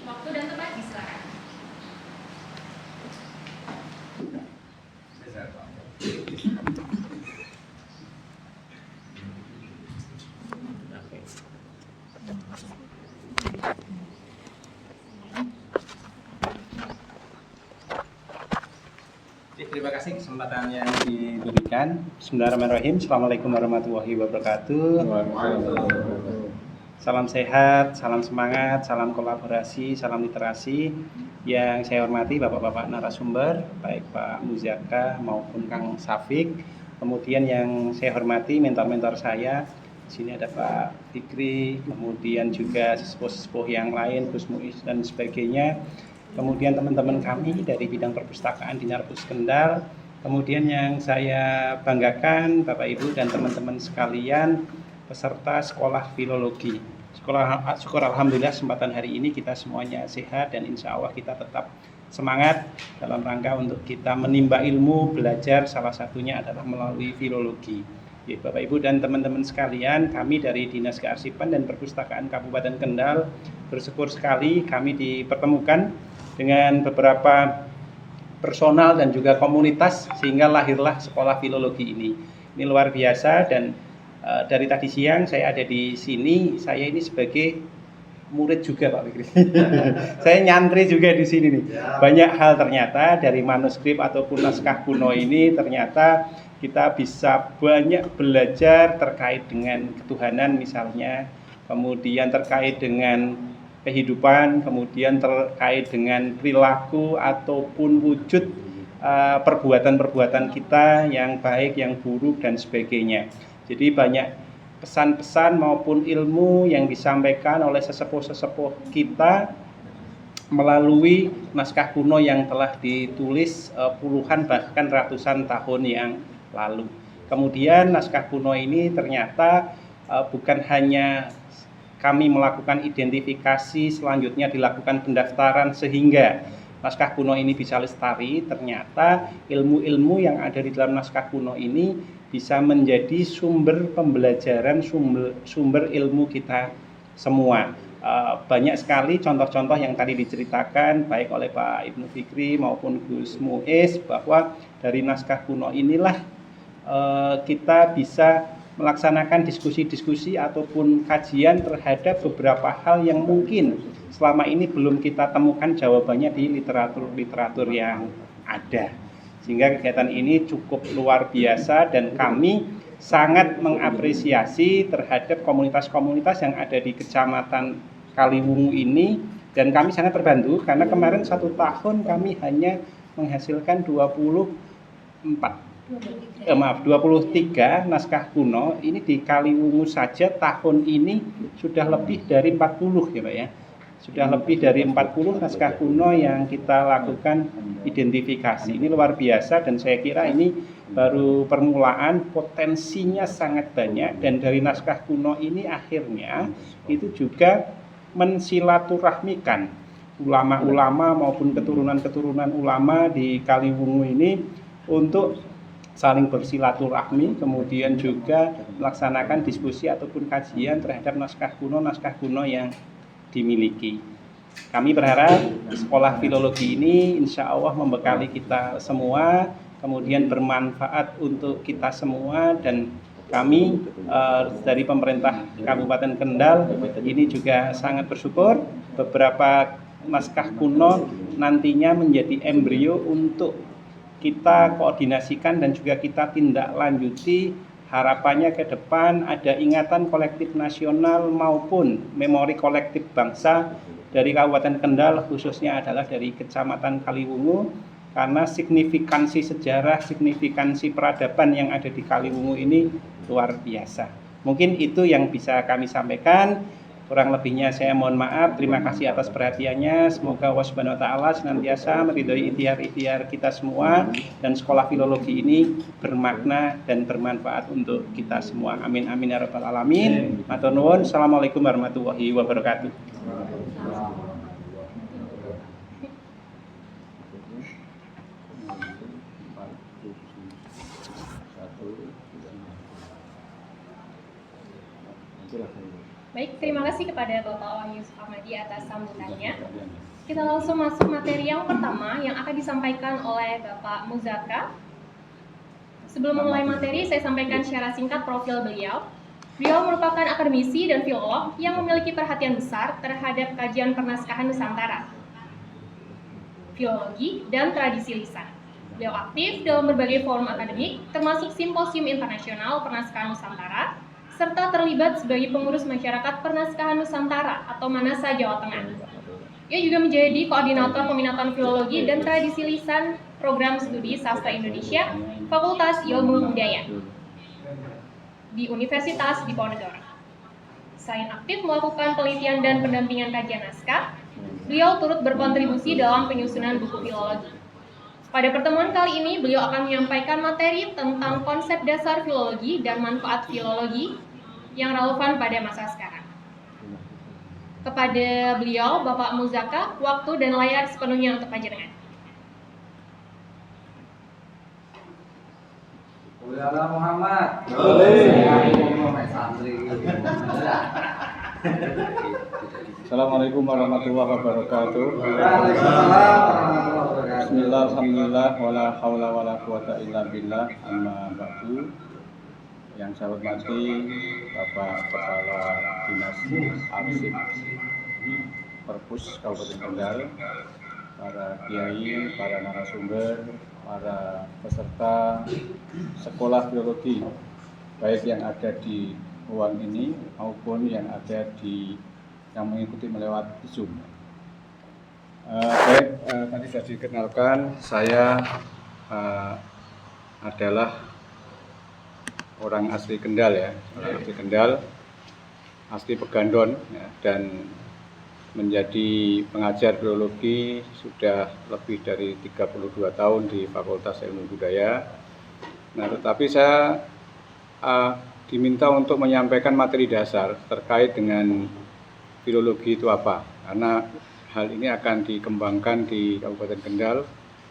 Waktu dan tempat disilakan. Terima kasih kesempatan yang diberikan. Bismillahirrahmanirrahim. Assalamualaikum warahmatullahi wabarakatuh. Salam sehat, salam semangat, salam kolaborasi, salam literasi. Yang saya hormati Bapak-Bapak narasumber, baik Pak Muzaka maupun Kang Safik. Kemudian yang saya hormati mentor-mentor saya. Di sini ada Pak Fikri, kemudian juga sesepuh-sesepuh yang lain, Gus Muiz dan sebagainya. Kemudian teman-teman kami dari bidang perpustakaan di Narpus Kendal. Kemudian yang saya banggakan Bapak Ibu dan teman-teman sekalian peserta sekolah filologi. Syukur alhamdulillah kesempatan hari ini kita semuanya sehat dan insya Allah kita tetap semangat dalam rangka untuk kita menimba ilmu, belajar, salah satunya adalah melalui filologi. Ya, Bapak Ibu dan teman-teman sekalian, kami dari Dinas Kearsipan dan Perpustakaan Kabupaten Kendal bersyukur sekali kami dipertemukan dengan beberapa personal dan juga komunitas sehingga lahirlah sekolah filologi ini. Ini luar biasa dan dari tadi siang saya ada di sini, saya ini sebagai murid juga Pak Fikri. Saya nyantri juga di sini nih. Banyak hal ternyata dari manuskrip ataupun naskah kuno ini ternyata kita bisa banyak belajar terkait dengan ketuhanan misalnya, kemudian terkait dengan kehidupan, kemudian terkait dengan perilaku ataupun wujud perbuatan-perbuatan kita yang baik, yang buruk dan sebagainya. Jadi banyak pesan-pesan maupun ilmu yang disampaikan oleh sesepuh-sesepuh kita melalui naskah kuno yang telah ditulis puluhan bahkan ratusan tahun yang lalu. Kemudian naskah kuno ini ternyata bukan hanya kami melakukan identifikasi, selanjutnya dilakukan pendaftaran sehingga naskah kuno ini bisa lestari. Ternyata ilmu-ilmu yang ada di dalam naskah kuno ini bisa menjadi sumber pembelajaran, sumber ilmu kita semua. Banyak sekali contoh-contoh yang tadi diceritakan baik oleh Pak Ibnu Fikri maupun Gus Muiz bahwa dari naskah kuno inilah kita bisa melaksanakan diskusi-diskusi ataupun kajian terhadap beberapa hal yang mungkin selama ini belum kita temukan jawabannya di literatur-literatur yang ada. Sehingga kegiatan ini cukup luar biasa dan kami sangat mengapresiasi terhadap komunitas-komunitas yang ada di Kecamatan Kaliwungu ini dan kami sangat terbantu karena kemarin 1 tahun kami hanya menghasilkan 23 naskah kuno. Ini di Kaliwungu saja tahun ini sudah lebih dari 40 ya Pak ya. Sudah lebih dari 40 naskah kuno yang kita lakukan identifikasi. Ini luar biasa dan saya kira ini baru permulaan, potensinya sangat banyak dan dari naskah kuno ini akhirnya itu juga mensilaturahmikan ulama-ulama maupun keturunan-keturunan ulama di Kaliwungu ini untuk saling bersilaturahmi, kemudian juga melaksanakan diskusi ataupun kajian terhadap naskah kuno yang dimiliki. Kami berharap sekolah filologi ini insya Allah membekali kita semua, kemudian bermanfaat untuk kita semua dan kami dari pemerintah Kabupaten Kendal ini juga sangat bersyukur beberapa naskah kuno nantinya menjadi embrio untuk kita koordinasikan dan juga kita tindak lanjuti. Harapannya ke depan ada ingatan kolektif nasional maupun memori kolektif bangsa dari Kabupaten Kendal, khususnya adalah dari Kecamatan Kaliwungu, karena signifikansi sejarah, signifikansi peradaban yang ada di Kaliwungu ini luar biasa. Mungkin itu yang bisa kami sampaikan. Kurang lebihnya saya mohon maaf. Terima kasih atas perhatiannya. Semoga Allah Subhanahu wa taala senantiasa meridhoi ikhtiar-ikhtiar kita semua dan sekolah filologi ini bermakna dan bermanfaat untuk kita semua. Amin amin ya rabbal alamin. Matur nuwun. Assalamualaikum warahmatullahi wabarakatuh. Baik, terima kasih kepada Bapak Wahyu Sukamadi di atas sambutannya. Kita langsung masuk materi yang pertama yang akan disampaikan oleh Bapak Muzaka. Sebelum memulai materi, saya sampaikan secara singkat profil beliau. Beliau merupakan akademisi dan filolog yang memiliki perhatian besar terhadap kajian pernaskahan Nusantara, filologi, dan tradisi lisan. Beliau aktif dalam berbagai forum akademik, termasuk Simposium Internasional Pernaskahan Nusantara, serta terlibat sebagai pengurus masyarakat pernaskahan Nusantara atau Manasa Jawa Tengah. Ia juga menjadi koordinator peminatan filologi dan tradisi lisan program studi sastra Indonesia Fakultas Ilmu Budaya di Universitas Diponegoro. Selain aktif melakukan penelitian dan pendampingan kajian naskah, beliau turut berkontribusi dalam penyusunan buku filologi. Pada pertemuan kali ini, beliau akan menyampaikan materi tentang konsep dasar filologi dan manfaat filologi yang relevan pada masa sekarang. Kepada beliau, Bapak Muzaka, waktu dan layar sepenuhnya untuk panjenengan. Ulama Muhammad. Assalamualaikum warahmatullahi wabarakatuh. Bismillah, alhamdulillah, wala haula wala quwata illa billah, amma ba'du. Yang saya hormati Bapak Kepala Dinas Arsip Perpus Kabupaten Kendal, para kiai, para narasumber, para peserta sekolah filologi, baik yang ada di ruang ini maupun yang ada yang mengikuti melewat Zoom. Tadi sudah dikenalkan, saya adalah orang asli Kendal ya, orang asli Kendal, asli Pegandon ya, dan menjadi pengajar filologi sudah lebih dari 32 tahun di Fakultas Ilmu Budaya. Nah, tetapi saya diminta untuk menyampaikan materi dasar terkait dengan filologi itu apa, karena hal ini akan dikembangkan di Kabupaten Kendal,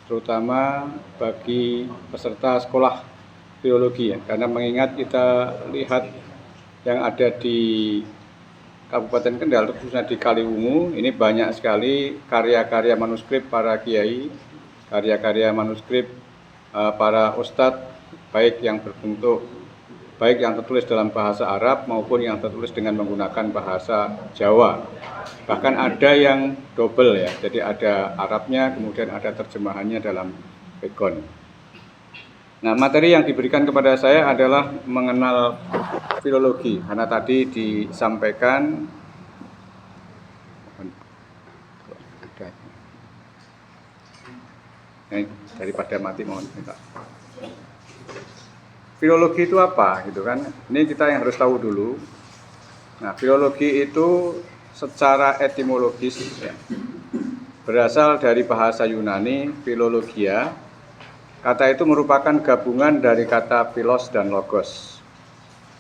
terutama bagi peserta sekolah filologi ya, karena mengingat kita lihat yang ada di Kabupaten Kendal, khususnya di Kaliwungu, ini banyak sekali karya-karya manuskrip para kiai, karya-karya manuskrip para ustadz, baik yang tertulis dalam bahasa Arab maupun yang tertulis dengan menggunakan bahasa Jawa. Bahkan ada yang double ya, jadi ada Arabnya, kemudian ada terjemahannya dalam pegon. Nah, materi yang diberikan kepada saya adalah mengenal filologi, karena tadi disampaikan daripada mati mohon minta. Filologi itu apa gitu kan? Ini kita yang harus tahu dulu. Nah, filologi itu secara etimologis ya, berasal dari bahasa Yunani filologia. Kata itu merupakan gabungan dari kata philos dan logos.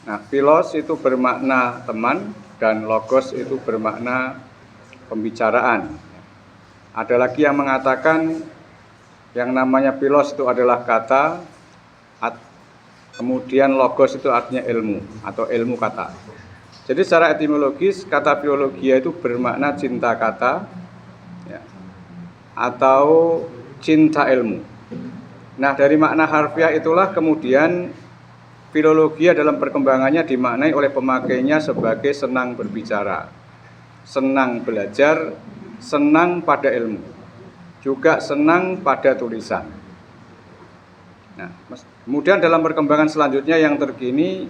Nah, philos itu bermakna teman dan logos itu bermakna pembicaraan. Ada lagi yang mengatakan yang namanya philos itu adalah kata, kemudian logos itu artinya ilmu atau ilmu kata. Jadi secara etimologis kata filologia itu bermakna cinta kata ya, atau cinta ilmu. Nah, dari makna harfiah itulah kemudian filologia dalam perkembangannya dimaknai oleh pemakainya sebagai senang berbicara, senang belajar, senang pada ilmu, juga senang pada tulisan. Nah, kemudian dalam perkembangan selanjutnya yang terkini,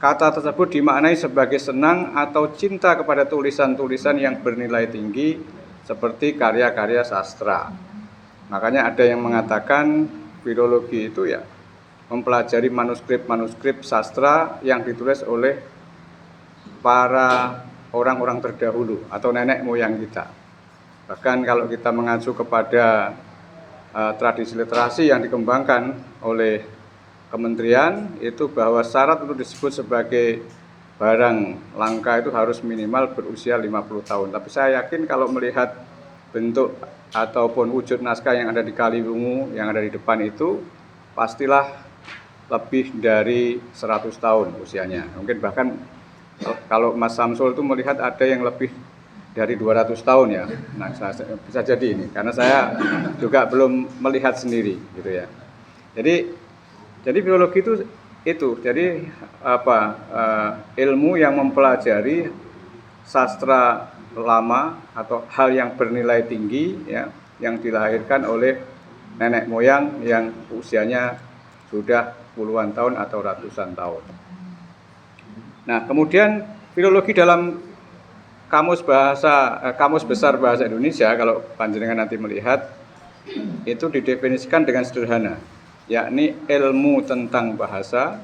kata tersebut dimaknai sebagai senang atau cinta kepada tulisan-tulisan yang bernilai tinggi seperti karya-karya sastra. Makanya ada yang mengatakan filologi itu ya mempelajari manuskrip-manuskrip sastra yang ditulis oleh para orang-orang terdahulu atau nenek moyang kita. Bahkan kalau kita mengacu kepada tradisi literasi yang dikembangkan oleh kementerian, itu bahwa syarat untuk disebut sebagai barang langka itu harus minimal berusia 50 tahun. Tapi saya yakin kalau melihat bentuk ataupun wujud naskah yang ada di Kaliwungu, yang ada di depan itu, pastilah lebih dari 100 tahun usianya. Mungkin bahkan kalau Mas Samsul itu melihat ada yang lebih dari 200 tahun ya. Nah, bisa jadi ini karena saya juga belum melihat sendiri gitu ya. Jadi filologi itu jadi ilmu yang mempelajari sastra lama atau hal yang bernilai tinggi ya, yang dilahirkan oleh nenek moyang yang usianya sudah puluhan tahun atau ratusan tahun. Nah, kemudian filologi dalam kamus besar bahasa Indonesia, kalau panjenengan nanti melihat, itu didefinisikan dengan sederhana, yakni ilmu tentang bahasa,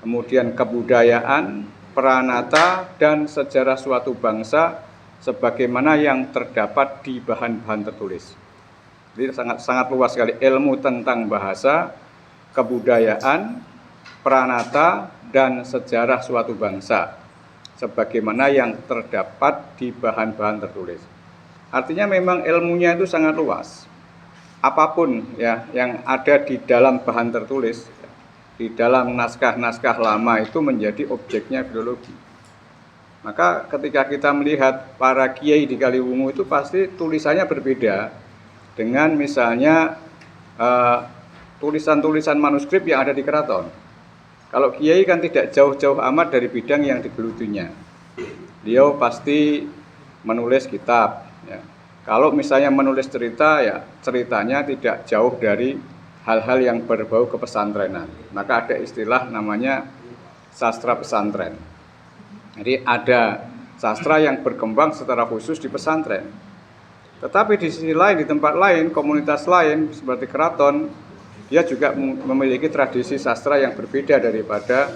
kemudian kebudayaan, peranata, dan sejarah suatu bangsa sebagaimana yang terdapat di bahan-bahan tertulis. Jadi sangat luas sekali ilmu tentang bahasa, kebudayaan, peranata, dan sejarah suatu bangsa sebagaimana yang terdapat di bahan-bahan tertulis. Artinya memang ilmunya itu sangat luas. Apapun ya yang ada di dalam bahan tertulis, di dalam naskah-naskah lama itu menjadi objeknya filologi. Maka ketika kita melihat para kiai di Kaliwungu itu pasti tulisannya berbeda dengan misalnya tulisan-tulisan manuskrip yang ada di keraton. Kalau kiai kan tidak jauh-jauh amat dari bidang yang digelutinya. Beliau pasti menulis kitab. Ya. Kalau misalnya menulis cerita, ya ceritanya tidak jauh dari hal-hal yang berbau kepesantrenan. Maka ada istilah namanya sastra pesantren. Jadi ada sastra yang berkembang secara khusus di pesantren. Tetapi di sisi lain, di tempat lain, komunitas lain seperti keraton, dia juga memiliki tradisi sastra yang berbeda daripada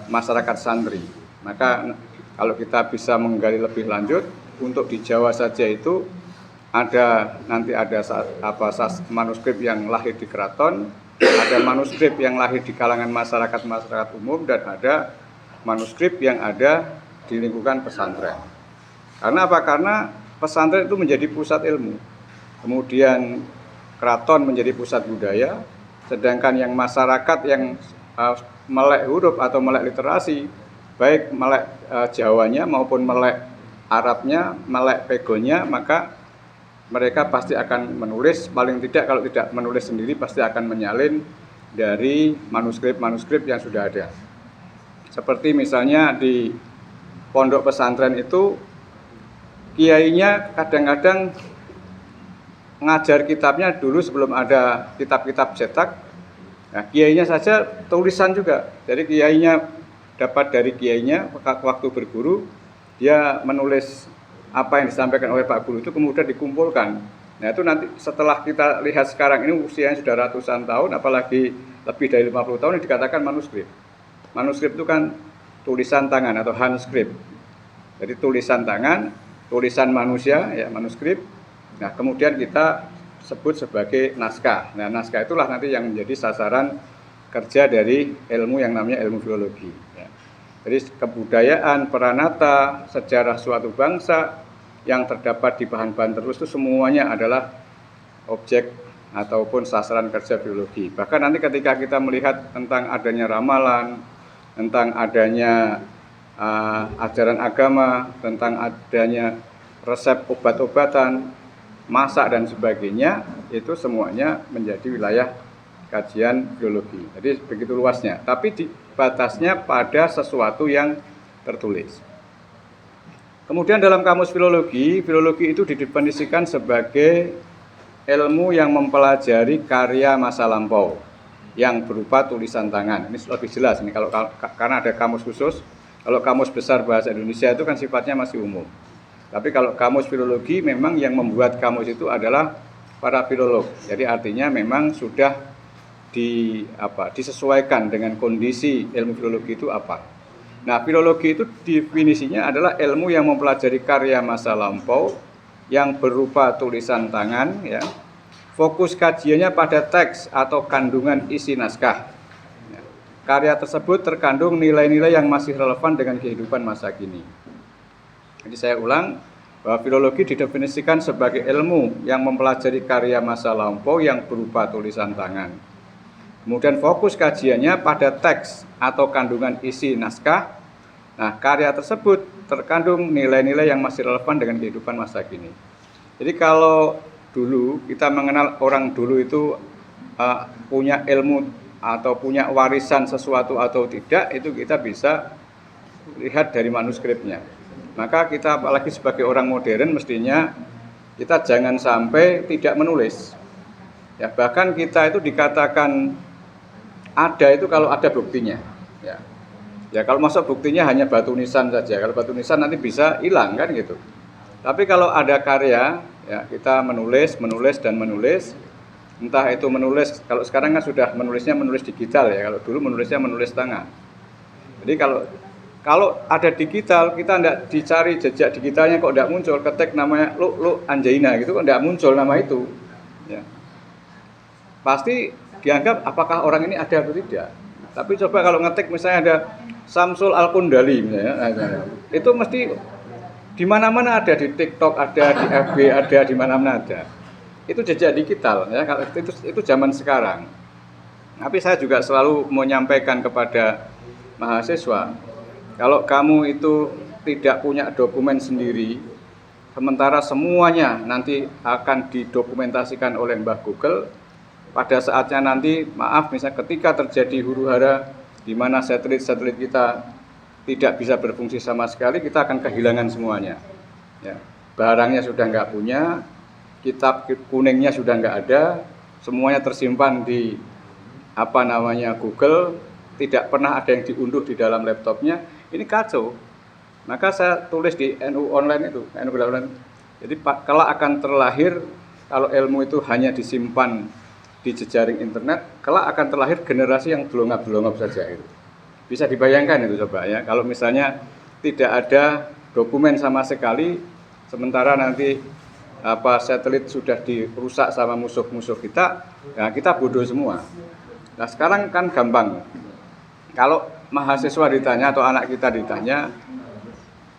masyarakat santri. Maka kalau kita bisa menggali lebih lanjut, untuk di Jawa saja itu nanti ada manuskrip yang lahir di keraton, ada manuskrip yang lahir di kalangan masyarakat umum, dan ada manuskrip yang ada di lingkungan pesantren. Karena apa? Karena pesantren itu menjadi pusat ilmu. Kemudian keraton menjadi pusat budaya, sedangkan yang masyarakat yang melek huruf atau melek literasi, baik melek Jawanya maupun melek Arabnya, melek pegonya, maka mereka pasti akan menulis, paling tidak kalau tidak menulis sendiri pasti akan menyalin dari manuskrip-manuskrip yang sudah ada. Seperti misalnya di pondok pesantren itu, kiainya kadang-kadang ngajar kitabnya dulu sebelum ada kitab-kitab cetak. Nah, kiainya saja tulisan juga. Jadi kiainya dapat dari kiainya waktu berguru, dia menulis apa yang disampaikan oleh Pak Guru itu kemudian dikumpulkan. Nah, itu nanti setelah kita lihat sekarang ini usianya sudah ratusan tahun, apalagi lebih dari 50 tahun, dikatakan manuskrip. Manuskrip itu kan tulisan tangan atau handscript. Jadi tulisan tangan, tulisan manusia ya manuskrip. Nah, kemudian kita sebut sebagai naskah. Nah, naskah itulah nanti yang menjadi sasaran kerja dari ilmu yang namanya ilmu filologi. Ya. Jadi kebudayaan, peranata, sejarah suatu bangsa yang terdapat di bahan-bahan tertulis itu semuanya adalah objek ataupun sasaran kerja filologi. Bahkan nanti ketika kita melihat tentang adanya ramalan, tentang adanya ajaran agama, tentang adanya resep obat-obatan, masak dan sebagainya, itu semuanya menjadi wilayah kajian filologi. Jadi begitu luasnya, tapi batasnya pada sesuatu yang tertulis. Kemudian dalam kamus filologi itu didefinisikan sebagai ilmu yang mempelajari karya masa lampau yang berupa tulisan tangan. Ini lebih jelas ini karena ada kamus khusus. Kalau kamus besar bahasa Indonesia itu kan sifatnya masih umum. Tapi kalau kamus filologi memang yang membuat kamus itu adalah para filolog. Jadi artinya memang sudah disesuaikan dengan kondisi ilmu filologi itu apa. Nah, filologi itu definisinya adalah ilmu yang mempelajari karya masa lampau yang berupa tulisan tangan ya. Fokus kajiannya pada teks atau kandungan isi naskah. Karya tersebut terkandung nilai-nilai yang masih relevan dengan kehidupan masa kini. Jadi saya ulang, bahwa filologi didefinisikan sebagai ilmu yang mempelajari karya masa lampau yang berupa tulisan tangan. Kemudian fokus kajiannya pada teks atau kandungan isi naskah. Nah, karya tersebut terkandung nilai-nilai yang masih relevan dengan kehidupan masa kini. Jadi kalau dulu kita mengenal orang dulu itu punya ilmu atau punya warisan sesuatu atau tidak, itu kita bisa lihat dari manuskripnya. Maka kita apalagi sebagai orang modern mestinya kita jangan sampai tidak menulis. Ya, bahkan kita itu dikatakan ada itu kalau ada buktinya. Ya. Ya kalau masuk buktinya hanya batu nisan saja. Kalau batu nisan nanti bisa hilang kan gitu. Tapi kalau ada karya, ya kita menulis dan menulis. Entah itu menulis, kalau sekarang kan sudah menulis digital ya. Kalau dulu menulisnya menulis tangan. Jadi kalau ada digital, kita tidak dicari jejak digitalnya kok tidak muncul, ketik namanya lu Anjaina gitu kok tidak muncul nama itu. Ya. Pasti dianggap apakah orang ini ada atau tidak. Tapi coba kalau ngetik misalnya ada Samsul Al-Kundali misalnya, itu mesti di mana-mana ada, di TikTok ada, di FB ada, di mana-mana ada. Itu jejak digital ya, kalau itu zaman sekarang. Tapi saya juga selalu menyampaikan kepada mahasiswa, kalau kamu itu tidak punya dokumen sendiri, sementara semuanya nanti akan didokumentasikan oleh Mbah Google, pada saatnya nanti, maaf misalnya ketika terjadi huru-hara di mana satelit-satelit kita tidak bisa berfungsi sama sekali, kita akan kehilangan semuanya. Ya. Barangnya sudah nggak punya, kitab kuningnya sudah nggak ada, semuanya tersimpan di Google, tidak pernah ada yang diunduh di dalam laptopnya. Ini kacau. Maka saya tulis di NU online itu, NU online. Jadi kelak akan terlahir kalau ilmu itu hanya disimpan di jejaring internet, kelak akan terlahir generasi yang delongap-delongap saja itu. Bisa dibayangkan itu coba ya. Kalau misalnya tidak ada dokumen sama sekali, sementara nanti satelit sudah dirusak sama musuh-musuh kita, ya kita bodoh semua. Nah sekarang kan gampang. Kalau mahasiswa ditanya atau anak kita ditanya,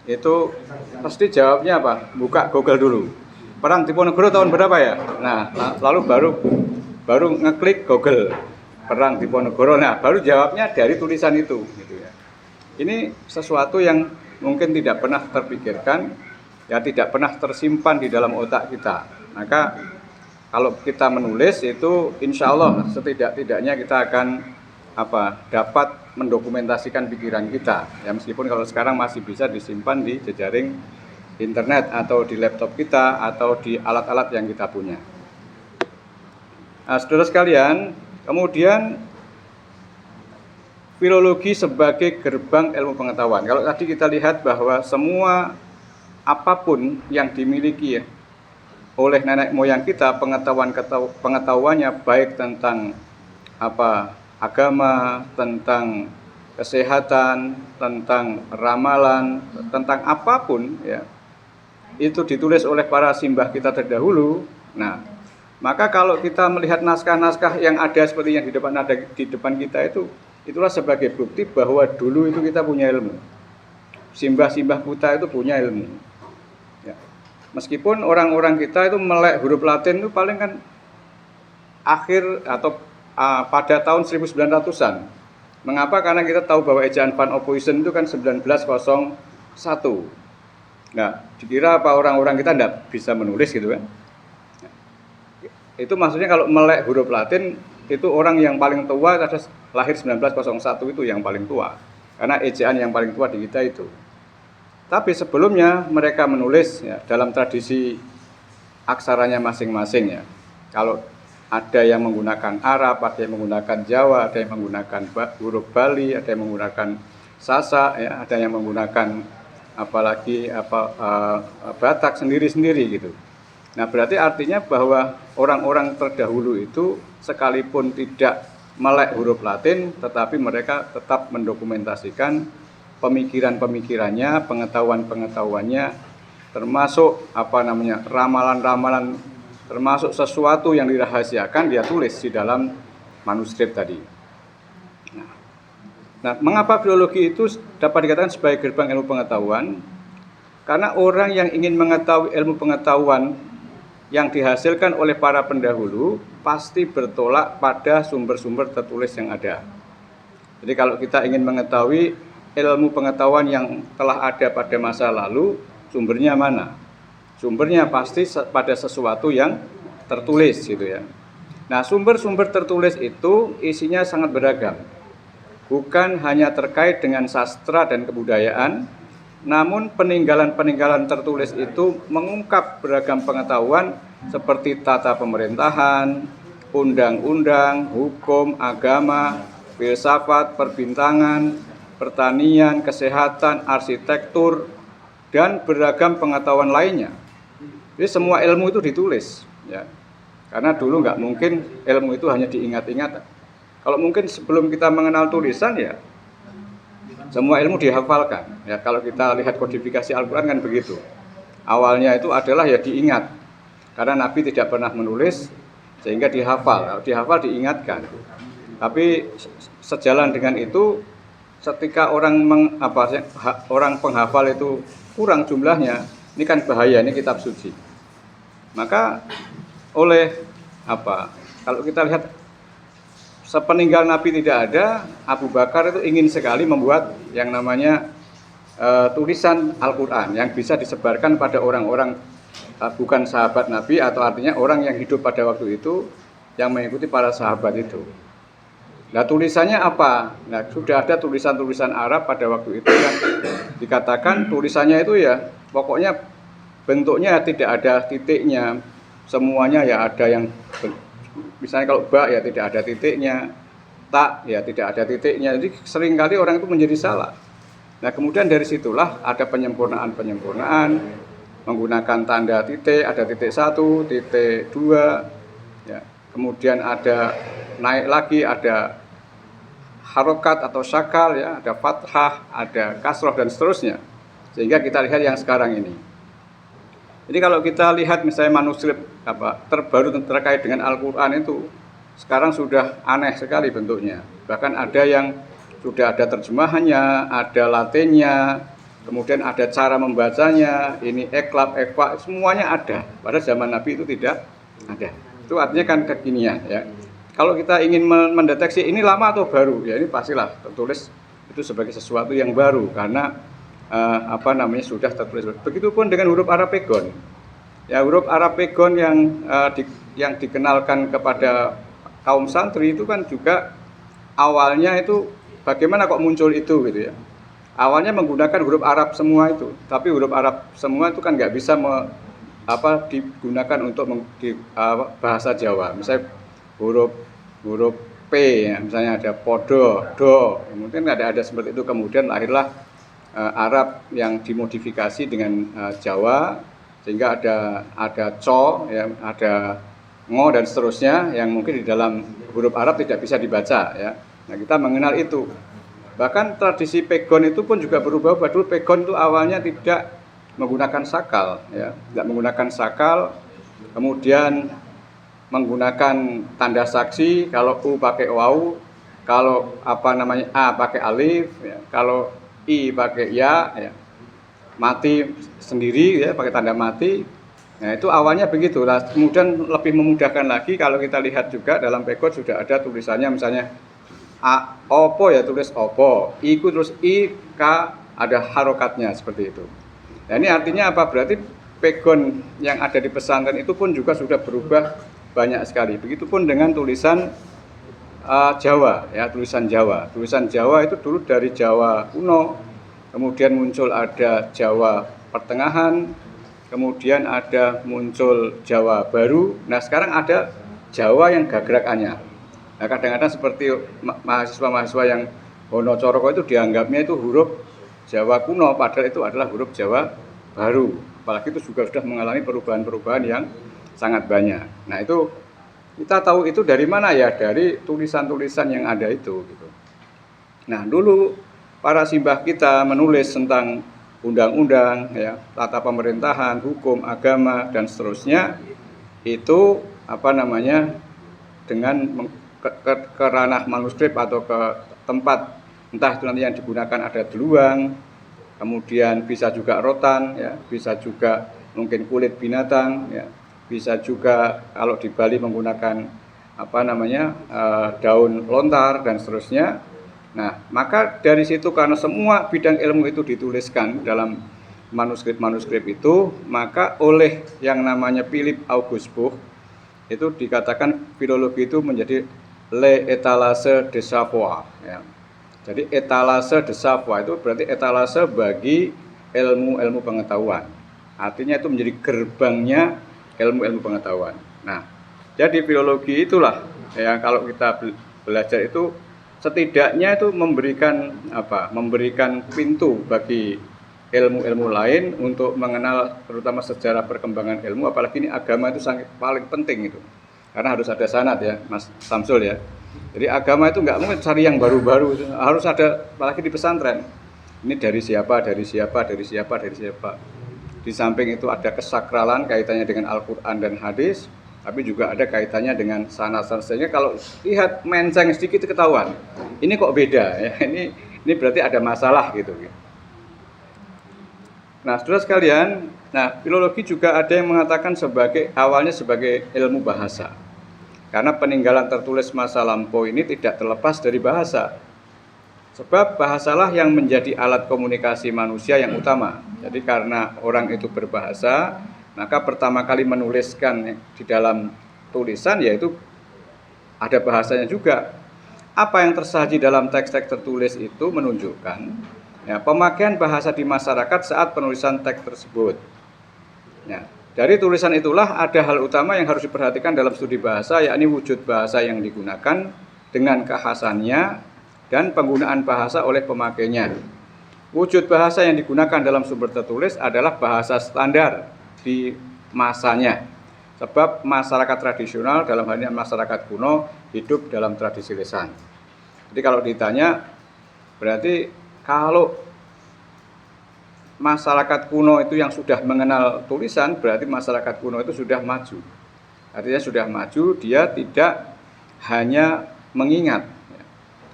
itu pasti jawabnya apa? Buka Google dulu. Perang Diponegoro tahun berapa ya? Nah, lalu baru ngeklik Google Perang Diponegoro. Nah, baru jawabnya dari tulisan itu. Gitu ya. Ini sesuatu yang mungkin tidak pernah terpikirkan, ya tidak pernah tersimpan di dalam otak kita. Maka kalau kita menulis itu, insya Allah setidak-tidaknya kita akan dapat mendokumentasikan pikiran kita ya, meskipun kalau sekarang masih bisa disimpan di jejaring internet atau di laptop kita atau di alat-alat yang kita punya. Nah, saudara sekalian, kemudian filologi sebagai gerbang ilmu pengetahuan. Kalau tadi kita lihat bahwa semua apapun yang dimiliki oleh nenek moyang kita, pengetahuannya baik tentang agama, tentang kesehatan, tentang ramalan, tentang apapun ya, itu ditulis oleh para simbah kita terdahulu. Nah, maka kalau kita melihat naskah-naskah yang ada seperti yang di depan kita itulah sebagai bukti bahwa dulu itu kita punya ilmu. Simbah-simbah kita itu punya ilmu. Ya. Meskipun orang-orang kita itu melek huruf Latin itu paling kan akhir atau pada tahun 1900-an. Mengapa? Karena kita tahu bahwa ejaan Van Ophuijsen itu kan 1901. Nah, dikira apa orang-orang kita tidak bisa menulis gitu kan. Itu maksudnya kalau melek huruf Latin, itu orang yang paling tua lahir 1901 itu yang paling tua. Karena ejaan yang paling tua di kita itu. Tapi sebelumnya mereka menulis ya, dalam tradisi aksaranya masing-masing ya. Kalau ada yang menggunakan Arab, ada yang menggunakan Jawa, ada yang menggunakan huruf Bali, ada yang menggunakan Sasak, ya, ada yang menggunakan Batak sendiri-sendiri gitu. Nah, berarti artinya bahwa orang-orang terdahulu itu sekalipun tidak melek huruf Latin, tetapi mereka tetap mendokumentasikan pemikiran-pemikirannya, pengetahuan-pengetahuannya, termasuk ramalan-ramalan, termasuk sesuatu yang dirahasiakan dia tulis di dalam manuskrip tadi. Nah, mengapa filologi itu dapat dikatakan sebagai gerbang ilmu pengetahuan? Karena orang yang ingin mengetahui ilmu pengetahuan yang dihasilkan oleh para pendahulu pasti bertolak pada sumber-sumber tertulis yang ada. Jadi kalau kita ingin mengetahui ilmu pengetahuan yang telah ada pada masa lalu, sumbernya mana? Sumbernya pasti pada sesuatu yang tertulis gitu ya. Nah, sumber-sumber tertulis itu isinya sangat beragam. Bukan hanya terkait dengan sastra dan kebudayaan, namun peninggalan-peninggalan tertulis itu mengungkap beragam pengetahuan seperti tata pemerintahan, undang-undang, hukum, agama, filsafat, perbintangan, pertanian, kesehatan, arsitektur, dan beragam pengetahuan lainnya. Jadi semua ilmu itu ditulis, ya. Karena dulu nggak mungkin ilmu itu hanya diingat-ingat. Kalau mungkin sebelum kita mengenal tulisan, ya semua ilmu dihafalkan. Ya, kalau kita lihat kodifikasi Al-Quran kan begitu. Awalnya itu adalah ya diingat. Karena Nabi tidak pernah menulis, sehingga dihafal. Kalau dihafal diingatkan. Tapi sejalan dengan itu, ketika orang penghafal itu kurang jumlahnya, ini kan bahaya, ini kitab suci. Maka kalau kita lihat sepeninggal Nabi tidak ada, Abu Bakar itu ingin sekali membuat yang namanya tulisan Al-Quran yang bisa disebarkan pada orang-orang bukan sahabat Nabi, atau artinya orang yang hidup pada waktu itu yang mengikuti para sahabat itu. Nah, tulisannya apa? Nah, sudah ada tulisan-tulisan Arab pada waktu itu yang dikatakan tulisannya itu ya pokoknya bentuknya tidak ada titiknya, semuanya ya ada yang misalnya kalau ba ya tidak ada titiknya, tak ya tidak ada titiknya. Jadi seringkali orang itu menjadi salah. Nah, kemudian dari situlah ada penyempurnaan menggunakan tanda titik, ada titik 1, titik 2, ya. Kemudian ada naik lagi, ada harokat atau syakal, ya, ada fathah, ada kasroh dan seterusnya. Sehingga kita lihat yang sekarang ini. Jadi kalau kita lihat misalnya manuskrip terbaru terkait dengan Al-Quran itu sekarang sudah aneh sekali bentuknya. Bahkan ada yang sudah ada terjemahannya, ada latinnya, kemudian ada cara membacanya, ini eklab, ekwa, semuanya ada. Pada zaman Nabi itu tidak ada. Itu artinya kan kekinian, ya. Kalau kita ingin mendeteksi ini lama atau baru, ya ini pastilah tertulis itu sebagai sesuatu yang baru karena sudah tertulis. Begitupun dengan huruf Arapegon. Ya, huruf Arapegon yang dikenalkan kepada kaum santri itu kan juga awalnya itu bagaimana kok muncul itu gitu ya. Awalnya menggunakan huruf Arab semua itu, tapi huruf Arab semua itu kan nggak bisa digunakan untuk bahasa Jawa. Misalnya huruf P, ya, misalnya ada podo, do, mungkin ada seperti itu. Kemudian lahirlah Arab yang dimodifikasi dengan Jawa, sehingga ada co, ya, ada ngo dan seterusnya yang mungkin di dalam huruf Arab tidak bisa dibaca, ya. Nah, kita mengenal itu. Bahkan tradisi pegon itu pun juga berubah. Dulu pegon itu awalnya tidak menggunakan sakal, ya, tidak menggunakan sakal, kemudian menggunakan tanda saksi. Kalau U pakai wau, kalau A pakai alif, ya, kalau I pakai ya, mati sendiri, ya, pakai tanda mati. Nah, itu awalnya begitu. Nah, kemudian lebih memudahkan lagi kalau kita lihat juga dalam pegon sudah ada tulisannya, misalnya opo ya tulis opo, iku terus I, K, ada harokatnya seperti itu. Nah, ini artinya apa? Berarti pegon yang ada di pesantren itu pun juga sudah berubah banyak sekali. Begitupun dengan tulisan Jawa, ya, tulisan Jawa. Tulisan Jawa itu dulu dari Jawa kuno, kemudian muncul ada Jawa pertengahan, kemudian ada muncul Jawa baru. Nah, sekarang ada Jawa yang gagrak anyar. Nah, kadang-kadang seperti mahasiswa-mahasiswa yang Honocoroko itu dianggapnya itu huruf Jawa kuno, padahal itu adalah huruf Jawa baru. Apalagi itu juga sudah mengalami perubahan-perubahan yang sangat banyak. Nah, itu kita tahu itu dari mana, ya, dari tulisan-tulisan yang ada itu gitu. Nah, dulu para simbah kita menulis tentang undang-undang, ya, tata pemerintahan, hukum, agama dan seterusnya itu dengan ke ranah manuskrip atau ke tempat entah itu nanti yang digunakan ada deluang, kemudian bisa juga rotan, ya, bisa juga mungkin kulit binatang, ya, bisa juga kalau di Bali menggunakan daun lontar dan seterusnya. Nah, maka dari situ karena semua bidang ilmu itu dituliskan dalam manuskrip-manuskrip itu, maka oleh yang namanya Philip August Buch itu dikatakan filologi itu menjadi le étalage de savoir, ya. Jadi étalage de savoir itu berarti etalase bagi ilmu-ilmu pengetahuan. Artinya itu menjadi gerbangnya ilmu-ilmu pengetahuan. Nah, jadi filologi itulah yang kalau kita belajar itu setidaknya itu memberikan memberikan pintu bagi ilmu-ilmu lain untuk mengenal terutama sejarah perkembangan ilmu, apalagi ini agama itu sangat paling penting itu. Karena harus ada sanad ya, Mas Samsul ya. Jadi agama itu nggak mungkin cari yang baru-baru, harus ada, apalagi di pesantren. Ini dari siapa, dari siapa, dari siapa, dari siapa. Di samping itu ada kesakralan kaitannya dengan Al-Quran dan hadis, tapi juga ada kaitannya dengan sanad-sanad. Sehingga kalau lihat menceng sedikit ketahuan, ini kok beda ya, ini berarti ada masalah gitu. Nah, saudara sekalian, filologi juga ada yang mengatakan awalnya sebagai ilmu bahasa. Karena peninggalan tertulis masa lampau ini tidak terlepas dari bahasa. Sebab bahasalah yang menjadi alat komunikasi manusia yang utama. Jadi karena orang itu berbahasa, maka pertama kali menuliskan di dalam tulisan yaitu ada bahasanya juga. Apa yang tersaji dalam teks-teks tertulis itu menunjukkan pemakaian bahasa di masyarakat saat penulisan teks tersebut. Dari tulisan itulah ada hal utama yang harus diperhatikan dalam studi bahasa, yakni wujud bahasa yang digunakan dengan kekhasannya dan penggunaan bahasa oleh pemakainya. Wujud bahasa yang digunakan dalam sumber tertulis adalah bahasa standar di masanya. Sebab masyarakat tradisional, dalam hal ini masyarakat kuno, hidup dalam tradisi lisan. Jadi kalau ditanya, berarti kalau masyarakat kuno itu yang sudah mengenal tulisan, berarti masyarakat kuno itu sudah maju. Artinya sudah maju, dia tidak hanya mengingat.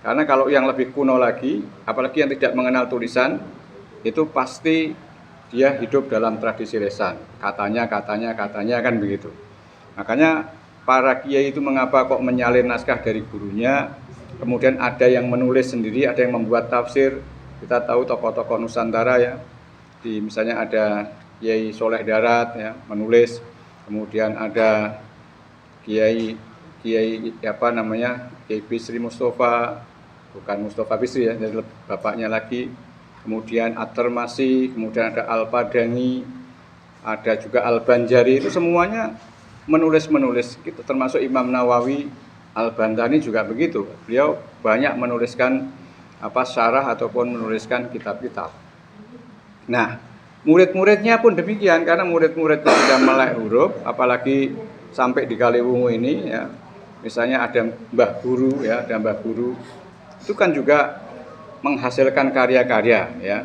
Karena kalau yang lebih kuno lagi, apalagi yang tidak mengenal tulisan, itu pasti dia hidup dalam tradisi lisan. Katanya kan begitu. Makanya para kiai itu mengapa kok menyalin naskah dari gurunya, kemudian ada yang menulis sendiri, ada yang membuat tafsir. Kita tahu tokoh-tokoh Nusantara ya, misalnya ada Kiai Soleh Darat ya, menulis, kemudian ada Kiai Bisri Mustafa, bukan Mustafa Bisri ya, dari bapaknya lagi, kemudian At-Tirmidzi, kemudian ada Al-Padani, ada juga Al-Banjari, itu semuanya menulis gitu, termasuk Imam Nawawi, Al-Bantani juga begitu. Beliau banyak menuliskan syarah ataupun menuliskan kitab-kitab. Nah, murid-muridnya pun demikian, karena murid-muridnya sudah melek huruf, apalagi sampai di Kaliwungu ini ya. Misalnya ada Mbah Guru ya, itu kan juga menghasilkan karya-karya ya.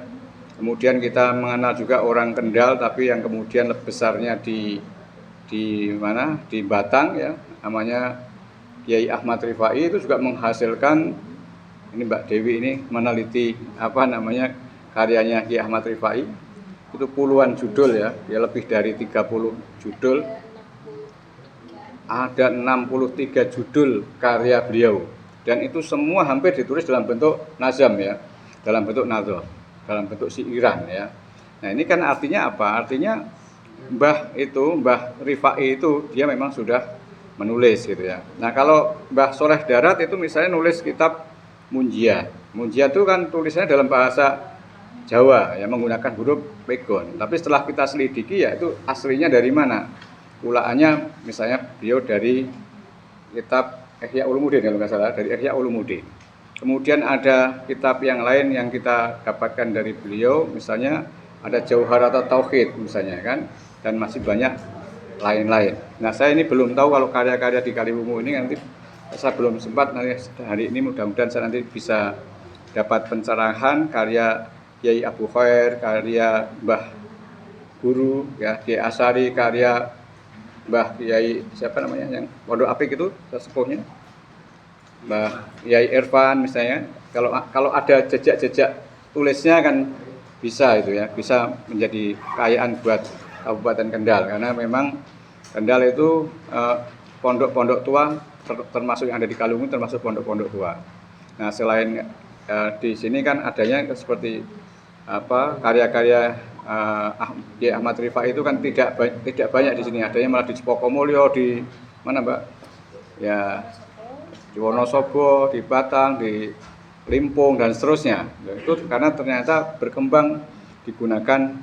Kemudian kita mengenal juga orang Kendal, tapi yang kemudian besarnya di Batang ya, namanya Kiai Ahmad Rifai, itu juga menghasilkan, ini Mbak Dewi ini meneliti karyanya Kiai Ahmad Rifai, itu puluhan judul ya lebih dari 30 judul, ada 63 judul karya beliau, dan itu semua hampir ditulis dalam bentuk nazam ya, dalam bentuk nadhar, dalam bentuk siiran ya. Nah ini kan artinya apa? Artinya Mbah Rifai itu dia memang sudah menulis gitu ya. Nah kalau Mbah Soleh Darat itu misalnya nulis kitab Munjiat itu kan tulisannya dalam bahasa Jawa ya, menggunakan huruf pegon. Tapi setelah kita selidiki ya itu aslinya dari mana? Ulaannya misalnya beliau dari kitab Ihya Ulumuddin kalau nggak salah, dari Ihya Ulumuddin. Kemudian ada kitab yang lain yang kita dapatkan dari beliau, misalnya ada Jauharat Tauhid misalnya kan, dan masih banyak lain-lain. Nah saya ini belum tahu kalau karya-karya di Kaliwungu ini, nanti saya belum sempat, nanti hari ini mudah-mudahan saya nanti bisa dapat pencerahan karya Kiai Abu Khair, karya Mbah Guru ya, Kiai Asari, karya Mbah Kiai siapa namanya yang Pondok Apik itu sesepuhnya, Mbah Kiai Irfan misalnya. Kalau ada jejak-jejak tulisnya kan bisa itu ya, bisa menjadi kekayaan buat Kabupaten Kendal, karena memang Kendal itu pondok-pondok tua, termasuk yang ada di Kaliwungu termasuk pondok-pondok tua. Nah selain di sini kan adanya seperti karya-karya Kiai Ahmad Rifai itu kan tidak banyak di sini, adanya malah di Spokomulyo, di mana Mbak? Ya, di Wonosobo, di Batang, di Limpung dan seterusnya. Itu karena ternyata berkembang digunakan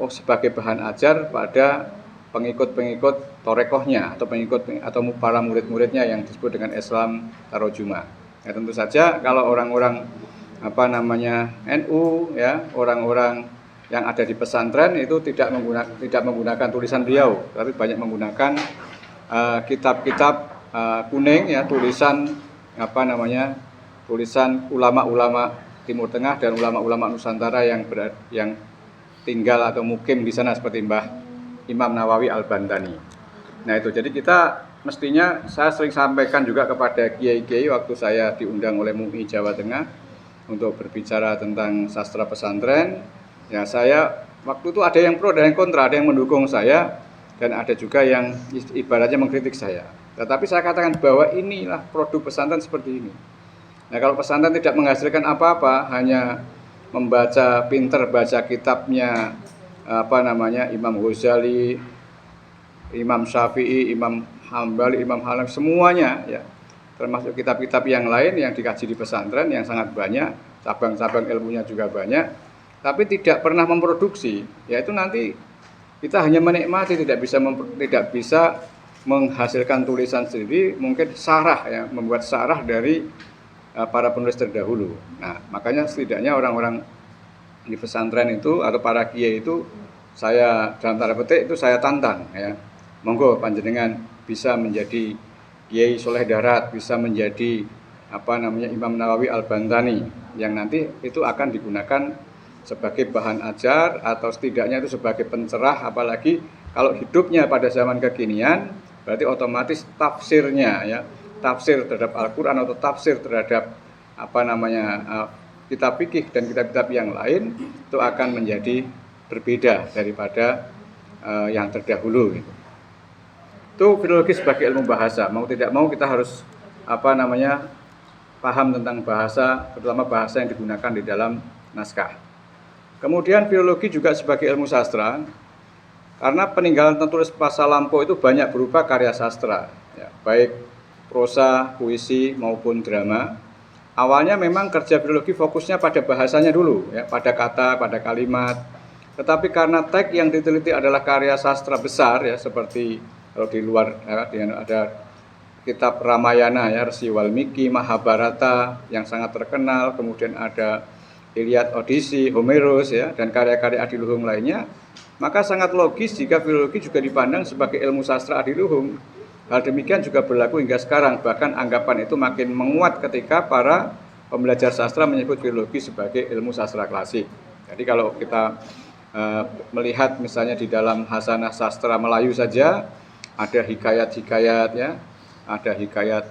sebagai bahan ajar pada pengikut-pengikut torekohnya atau atau para murid-muridnya yang disebut dengan Islam Tarojuma. Ya, tentu saja kalau orang-orang NU ya, orang-orang yang ada di pesantren itu tidak menggunakan tulisan beliau, tapi banyak menggunakan kitab-kitab kuning ya, tulisan tulisan ulama-ulama Timur Tengah dan ulama-ulama Nusantara yang tinggal atau mukim di sana seperti Imam Nawawi Al-Bantani. Nah itu, jadi kita mestinya, saya sering sampaikan juga kepada kiai-kiai waktu saya diundang oleh MUI Jawa Tengah untuk berbicara tentang sastra pesantren. Ya, saya waktu itu ada yang pro dan yang kontra, ada yang mendukung saya dan ada juga yang ibaratnya mengkritik saya. Tetapi saya katakan bahwa inilah produk pesantren seperti ini. Nah, kalau pesantren tidak menghasilkan apa-apa, hanya pinter baca kitabnya Imam Ghazali, Imam Syafi'i, Imam Hambali, Imam Hanafi, semuanya ya, termasuk kitab-kitab yang lain yang dikaji di pesantren yang sangat banyak, cabang-cabang ilmunya juga banyak, tapi tidak pernah memproduksi, yaitu nanti kita hanya menikmati, tidak bisa menghasilkan tulisan sendiri, mungkin sarah ya, membuat sarah dari para penulis terdahulu. Nah, makanya setidaknya orang-orang di pesantren itu atau para kiai itu, saya dalam tanda petik itu saya tantang ya, monggo panjenengan bisa menjadi Kiai Soleh Darat, bisa menjadi Imam Nawawi Al-Bantani yang nanti itu akan digunakan sebagai bahan ajar atau setidaknya itu sebagai pencerah, apalagi kalau hidupnya pada zaman kekinian berarti otomatis tafsirnya ya, tafsir terhadap Al-Qur'an atau tafsir terhadap kitab fikih dan kitab-kitab yang lain itu akan menjadi berbeda daripada yang terdahulu gitu. Itu filologi sebagai ilmu bahasa. Mau tidak mau kita harus paham tentang bahasa, terutama bahasa yang digunakan di dalam naskah. Kemudian filologi juga sebagai ilmu sastra, karena peninggalan tertulis pasal Lampau itu banyak berupa karya sastra, ya, baik prosa, puisi maupun drama. Awalnya memang kerja filologi fokusnya pada bahasanya dulu, ya, pada kata, pada kalimat. Tetapi karena teks yang diteliti adalah karya sastra besar, ya, seperti kalau di luar ya, ada kitab Ramayana, ya, Rsi Walmiki, Mahabharata yang sangat terkenal, kemudian ada Iliad, Odisi, Homeros, ya, dan karya-karya adiluhung lainnya, maka sangat logis jika filologi juga dipandang sebagai ilmu sastra adiluhung. Hal demikian juga berlaku hingga sekarang, bahkan anggapan itu makin menguat ketika para pembelajar sastra menyebut filologi sebagai ilmu sastra klasik. Jadi kalau kita melihat misalnya di dalam Hasanah Sastra Melayu saja, ada hikayat-hikayat, ya, ada hikayat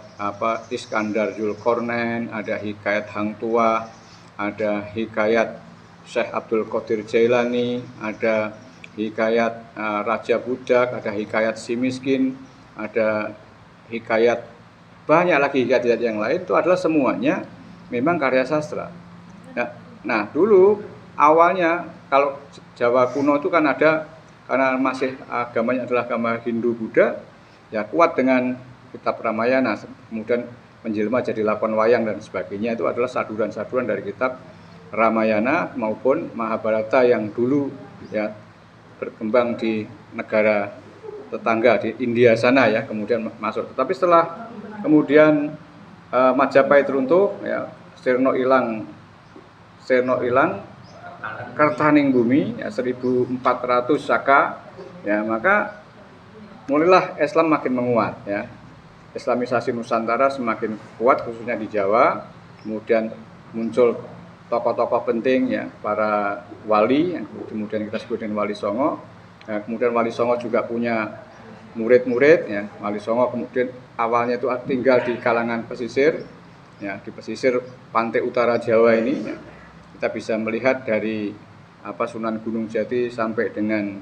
Iskandar Zulkarnain, ada hikayat Hang Tuah, ada hikayat Syekh Abdul Qadir Jailani, ada hikayat Raja Budak, ada hikayat Si Miskin, ada hikayat, banyak lagi hikayat yang lain, itu adalah semuanya memang karya sastra. Nah, dulu awalnya kalau Jawa kuno itu kan ada, karena masih agamanya adalah agama Hindu-Buddha, ya kuat dengan kitab Ramayana, kemudian menjelma jadi lakon wayang dan sebagainya, itu adalah saduran-saduran dari kitab Ramayana maupun Mahabharata yang dulu ya berkembang di negara tetangga di India sana, ya, kemudian masuk. Tapi setelah kemudian Majapahit runtuh, ya, Sirno ilang Kertaning bumi, ya, 1400 Saka, ya, maka mulailah Islam makin menguat, ya. Islamisasi Nusantara semakin kuat khususnya di Jawa. Kemudian muncul tokoh-tokoh penting, ya, para wali yang kemudian kita sebut dengan Wali Songo. Nah, kemudian Wali Songo juga punya murid-murid, ya. Wali Songo kemudian awalnya itu tinggal di kalangan pesisir, ya, di pesisir pantai utara Jawa ini, ya. Kita bisa melihat dari Sunan Gunung Jati sampai dengan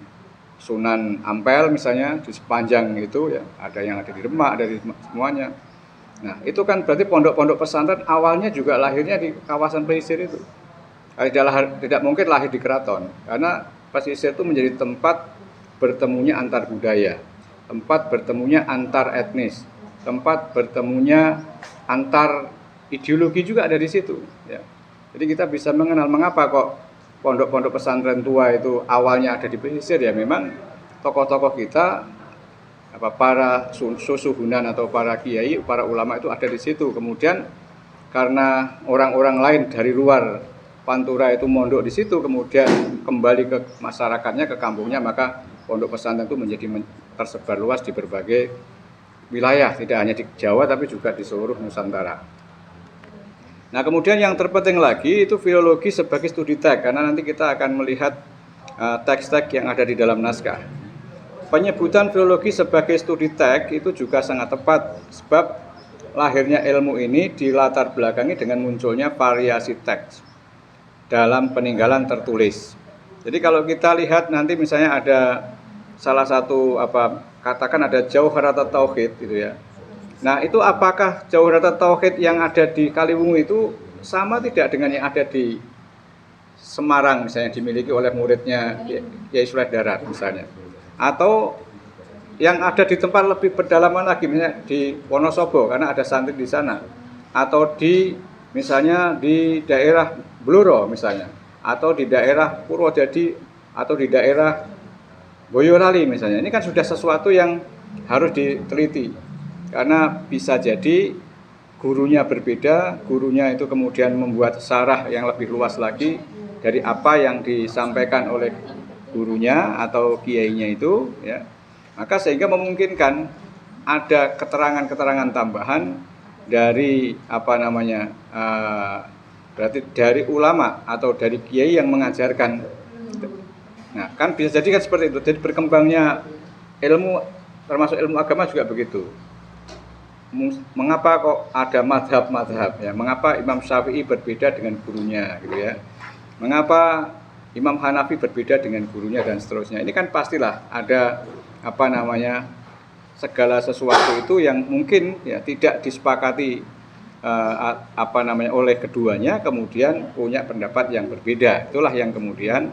Sunan Ampel misalnya, di sepanjang itu, ya, ada yang ada di Demak, dari semuanya. Nah, itu kan berarti pondok-pondok pesantren awalnya juga lahirnya di kawasan pesisir itu. Tidak mungkin lahir di keraton, karena pesisir itu menjadi tempat bertemunya antar budaya, tempat bertemunya antar etnis, tempat bertemunya antar ideologi juga ada di situ. Ya. Jadi kita bisa mengenal mengapa kok pondok-pondok pesantren tua itu awalnya ada di pesisir, ya memang tokoh-tokoh kita, para susuhunan atau para kiai, para ulama itu ada di situ. Kemudian karena orang-orang lain dari luar Pantura itu mondok di situ, kemudian kembali ke masyarakatnya, ke kampungnya, maka pondok pesantren itu menjadi tersebar luas di berbagai wilayah, tidak hanya di Jawa tapi juga di seluruh Nusantara. Nah, kemudian yang terpenting lagi itu filologi sebagai studi teks, karena nanti kita akan melihat teks-teks yang ada di dalam naskah. Penyebutan filologi sebagai studi teks itu juga sangat tepat, sebab lahirnya ilmu ini dilatar belakangi dengan munculnya variasi teks dalam peninggalan tertulis. Jadi kalau kita lihat nanti misalnya ada salah satu katakan ada Jauharat Tauhid gitu ya. Nah, itu apakah Jauharat Tauhid yang ada di Kaliwungu itu sama tidak dengan yang ada di Semarang misalnya, dimiliki oleh muridnya Kyai Sulaiman Darat misalnya, atau yang ada di tempat lebih pedalaman lagi misalnya di Wonosobo karena ada santri di sana, atau misalnya di daerah Bluro misalnya, atau di daerah Purwodadi, atau di daerah Boyolali misalnya. Ini kan sudah sesuatu yang harus diteliti, karena bisa jadi gurunya berbeda, gurunya itu kemudian membuat syarah yang lebih luas lagi dari apa yang disampaikan oleh gurunya atau kiainya itu, ya. Maka sehingga memungkinkan ada keterangan-keterangan tambahan dari berarti dari ulama atau dari kiai yang mengajarkan. Nah, kan bisa jadi kan seperti itu. Jadi berkembangnya ilmu, termasuk ilmu agama juga begitu. Mengapa kok ada madhab-madhab ya? Mengapa Imam Syafi'i berbeda dengan gurunya gitu ya? Mengapa Imam Hanafi berbeda dengan gurunya dan seterusnya? Ini kan pastilah ada segala sesuatu itu yang mungkin ya tidak disepakati oleh keduanya, kemudian punya pendapat yang berbeda. Itulah yang kemudian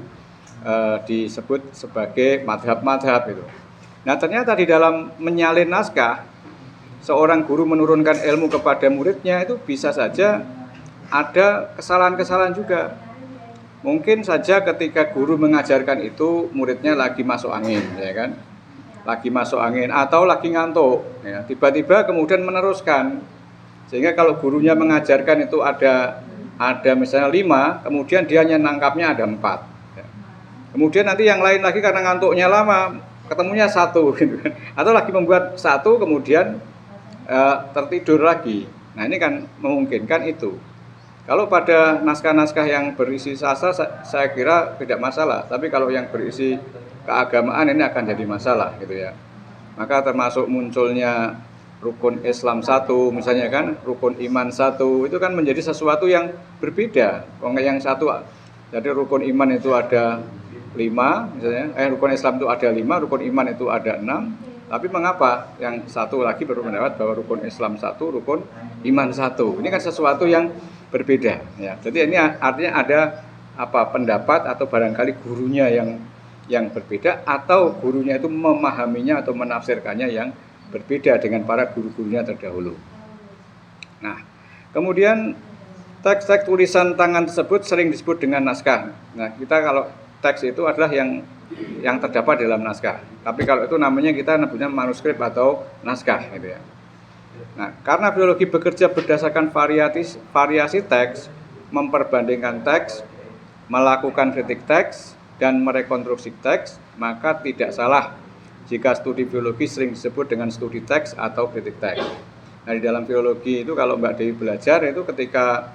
disebut sebagai madhab-madhab itu. Nah, ternyata di dalam menyalin naskah, seorang guru menurunkan ilmu kepada muridnya itu bisa saja ada kesalahan-kesalahan juga. Mungkin saja ketika guru mengajarkan itu muridnya lagi masuk angin, ya kan? Lagi masuk angin atau lagi ngantuk, ya. Tiba-tiba kemudian meneruskan. Sehingga kalau gurunya mengajarkan itu ada misalnya 5, kemudian dia hanya nangkapnya ada 4. Ya. Kemudian nanti yang lain lagi karena ngantuknya lama, ketemunya 1 gitu kan. Atau lagi membuat 1 kemudian tertidur lagi. Nah, ini kan memungkinkan itu. Kalau pada naskah-naskah yang berisi sastra saya kira tidak masalah, tapi kalau yang berisi keagamaan ini akan jadi masalah gitu ya. Maka termasuk munculnya rukun Islam 1 misalnya kan, rukun iman 1 itu kan menjadi sesuatu yang berbeda. Yang satu, jadi rukun iman itu ada 5 misalnya, rukun Islam itu ada 5, rukun iman itu ada 6. Tapi mengapa yang satu lagi berpendapat bahwa rukun Islam 1, rukun iman 1? Ini kan sesuatu yang berbeda ya. Jadi ini artinya ada pendapat atau barangkali gurunya yang berbeda, atau gurunya itu memahaminya atau menafsirkannya yang berbeda dengan para guru-gurunya terdahulu. Nah, kemudian teks-teks tulisan tangan tersebut sering disebut dengan naskah. Nah, kita kalau teks itu adalah yang terdapat dalam naskah. Tapi kalau itu namanya kita nyebutnya manuskrip atau naskah gitu ya. Nah, karena filologi bekerja berdasarkan variasi teks, memperbandingkan teks, melakukan kritik teks dan merekonstruksi teks, maka tidak salah jika studi filologi sering disebut dengan studi teks atau kritik teks. Nah, di dalam filologi itu kalau Mbak Dewi belajar itu ketika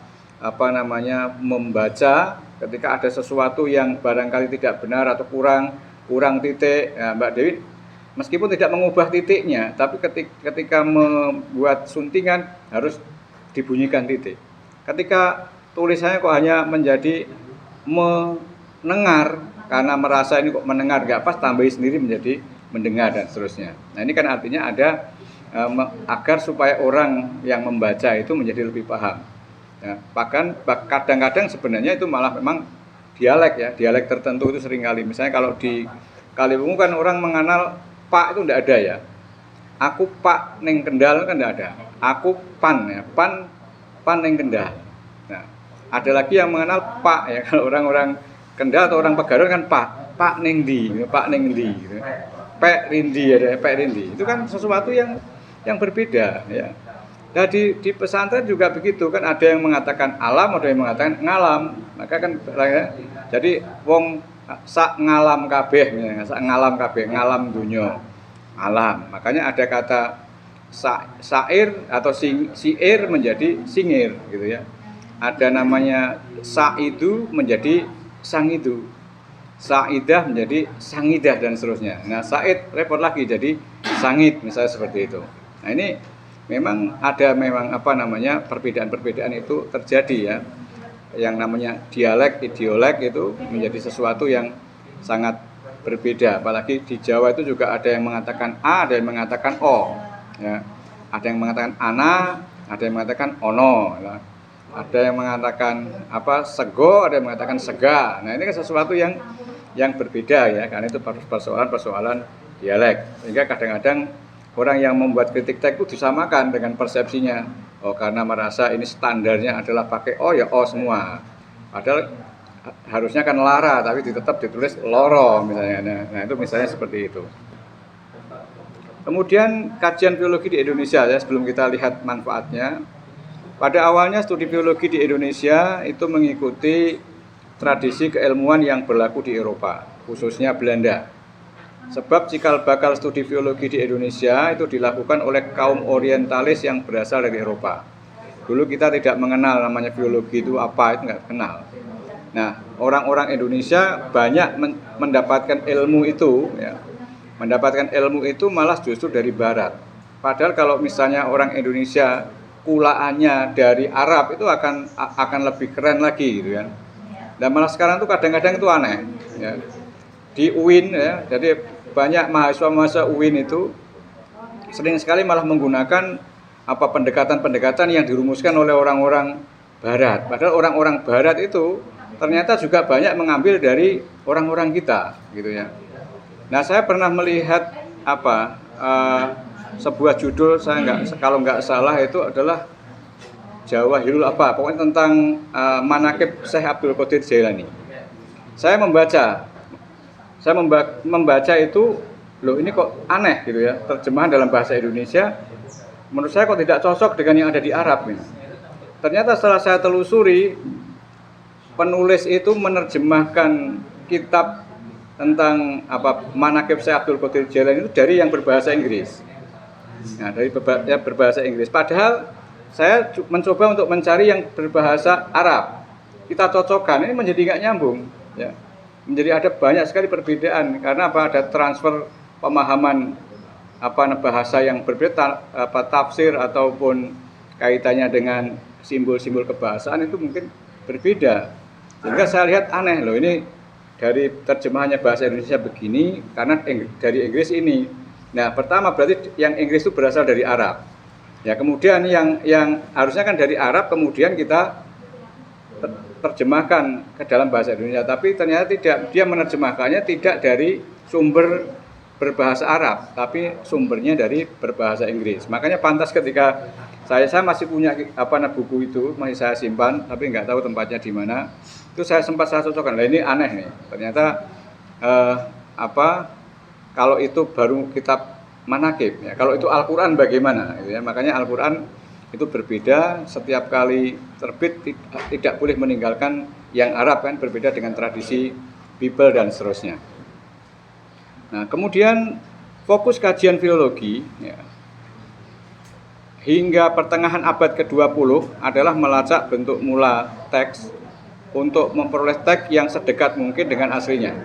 membaca, ketika ada sesuatu yang barangkali tidak benar atau kurang titik, ya, Mbak Dewi meskipun tidak mengubah titiknya, tapi ketika membuat suntingan harus dibunyikan titik. Ketika tulisannya kok hanya menjadi mendengar, karena merasa ini kok mendengar nggak pas, tambahi sendiri menjadi mendengar dan seterusnya. Nah, ini kan artinya ada agar supaya orang yang membaca itu menjadi lebih paham. Ya, bahkan kadang-kadang sebenarnya itu malah memang dialek ya, dialek tertentu itu seringkali. Misalnya kalau di Kaliwungu kan orang mengenal Pak itu tidak ada ya. Aku Pak neng Kendal kan tidak ada. Aku Pan ya, pan neng Kendal. Nah, ada lagi yang mengenal Pak ya, kalau orang-orang Kendal atau orang Pegadaian kan Pak neng di, Pak neng di. Gitu. Pek Rindi ada, Pek Rindi. Itu kan sesuatu yang berbeda ya. Nah di pesantren juga begitu kan, ada yang mengatakan alam, ada yang mengatakan ngalam. Maka kan jadi wong sak ngalam kabeh, sak ngalam kabeh, ngalam dunya. Alam. Makanya ada kata sair atau siir menjadi singir gitu ya. Ada namanya saidu menjadi sangidu. Saidah menjadi sangidah dan seterusnya. Nah, said repot lagi jadi sangit misalnya seperti itu. Nah, ini memang ada perbedaan-perbedaan itu terjadi ya. Yang namanya dialek, idiolek itu menjadi sesuatu yang sangat berbeda. Apalagi di Jawa itu juga ada yang mengatakan A, ada yang mengatakan O. Ya. Ada yang mengatakan ana, ada yang mengatakan ono. Ya. Ada yang mengatakan sego, ada yang mengatakan sega. Nah, ini kan sesuatu yang berbeda ya, karena itu persoalan dialek. Sehingga kadang-kadang orang yang membuat kritik teks itu disamakan dengan persepsinya. Oh, karena merasa ini standarnya adalah pakai O ya O semua. Padahal harusnya kan lara, tapi tetap ditulis loro misalnya. Nah, itu misalnya seperti itu. Kemudian kajian biologi di Indonesia ya, sebelum kita lihat manfaatnya. Pada awalnya studi biologi di Indonesia itu mengikuti tradisi keilmuan yang berlaku di Eropa, khususnya Belanda. Sebab cikal bakal studi biologi di Indonesia itu dilakukan oleh kaum orientalis yang berasal dari Eropa. Dulu kita tidak mengenal namanya biologi itu apa, itu nggak kenal. Nah, orang-orang Indonesia banyak mendapatkan ilmu itu, ya, mendapatkan ilmu itu malah justru dari Barat. Padahal kalau misalnya orang Indonesia kulaannya dari Arab itu akan lebih keren lagi, gitu kan. Dan malah sekarang tuh kadang-kadang itu aneh ya. Di UIN ya, jadi banyak mahasiswa UIN itu sering sekali malah menggunakan pendekatan-pendekatan yang dirumuskan oleh orang-orang Barat. Padahal orang-orang Barat itu ternyata juga banyak mengambil dari orang-orang kita gitu ya. Nah, saya pernah melihat sebuah judul, kalau nggak salah itu adalah Jawahirul pokoknya tentang manaqib Syekh Abdul Qadir Jailani. Saya membaca itu, loh ini kok aneh gitu ya, terjemahan dalam bahasa Indonesia menurut saya kok tidak cocok dengan yang ada di Arab ini. Ternyata setelah saya telusuri, penulis itu menerjemahkan kitab tentang manaqib Syekh Abdul Qadir Jailani itu dari yang berbahasa Inggris. Nah, dari berbahasa Inggris. Padahal saya mencoba untuk mencari yang berbahasa Arab. Kita cocokkan, ini menjadi nggak nyambung. Ya. Menjadi ada banyak sekali perbedaan karena ada transfer pemahaman bahasa yang berbeda, tafsir ataupun kaitannya dengan simbol-simbol kebahasaan itu mungkin berbeda. Sehingga saya lihat aneh loh, ini dari terjemahannya bahasa Indonesia begini karena dari Inggris ini. Nah, pertama berarti yang Inggris itu berasal dari Arab. Ya, kemudian yang harusnya kan dari Arab kemudian kita terjemahkan ke dalam bahasa Indonesia, tapi ternyata tidak, dia menerjemahkannya tidak dari sumber berbahasa Arab, tapi sumbernya dari berbahasa Inggris. Makanya pantas ketika saya masih punya buku itu, masih saya simpan, tapi nggak tahu tempatnya di mana. Itu saya sempat cocokkan. Lah ini aneh nih. Ternyata kalau itu baru kitab manaqib ya. Kalau itu Al-Qur'an bagaimana gitu ya. Makanya Al-Qur'an itu berbeda, setiap kali terbit tidak boleh meninggalkan yang Arab kan, berbeda dengan tradisi Bible dan seterusnya. Nah, kemudian fokus kajian filologi ya, hingga pertengahan abad ke-20 adalah melacak bentuk mula teks untuk memperoleh teks yang sedekat mungkin dengan aslinya.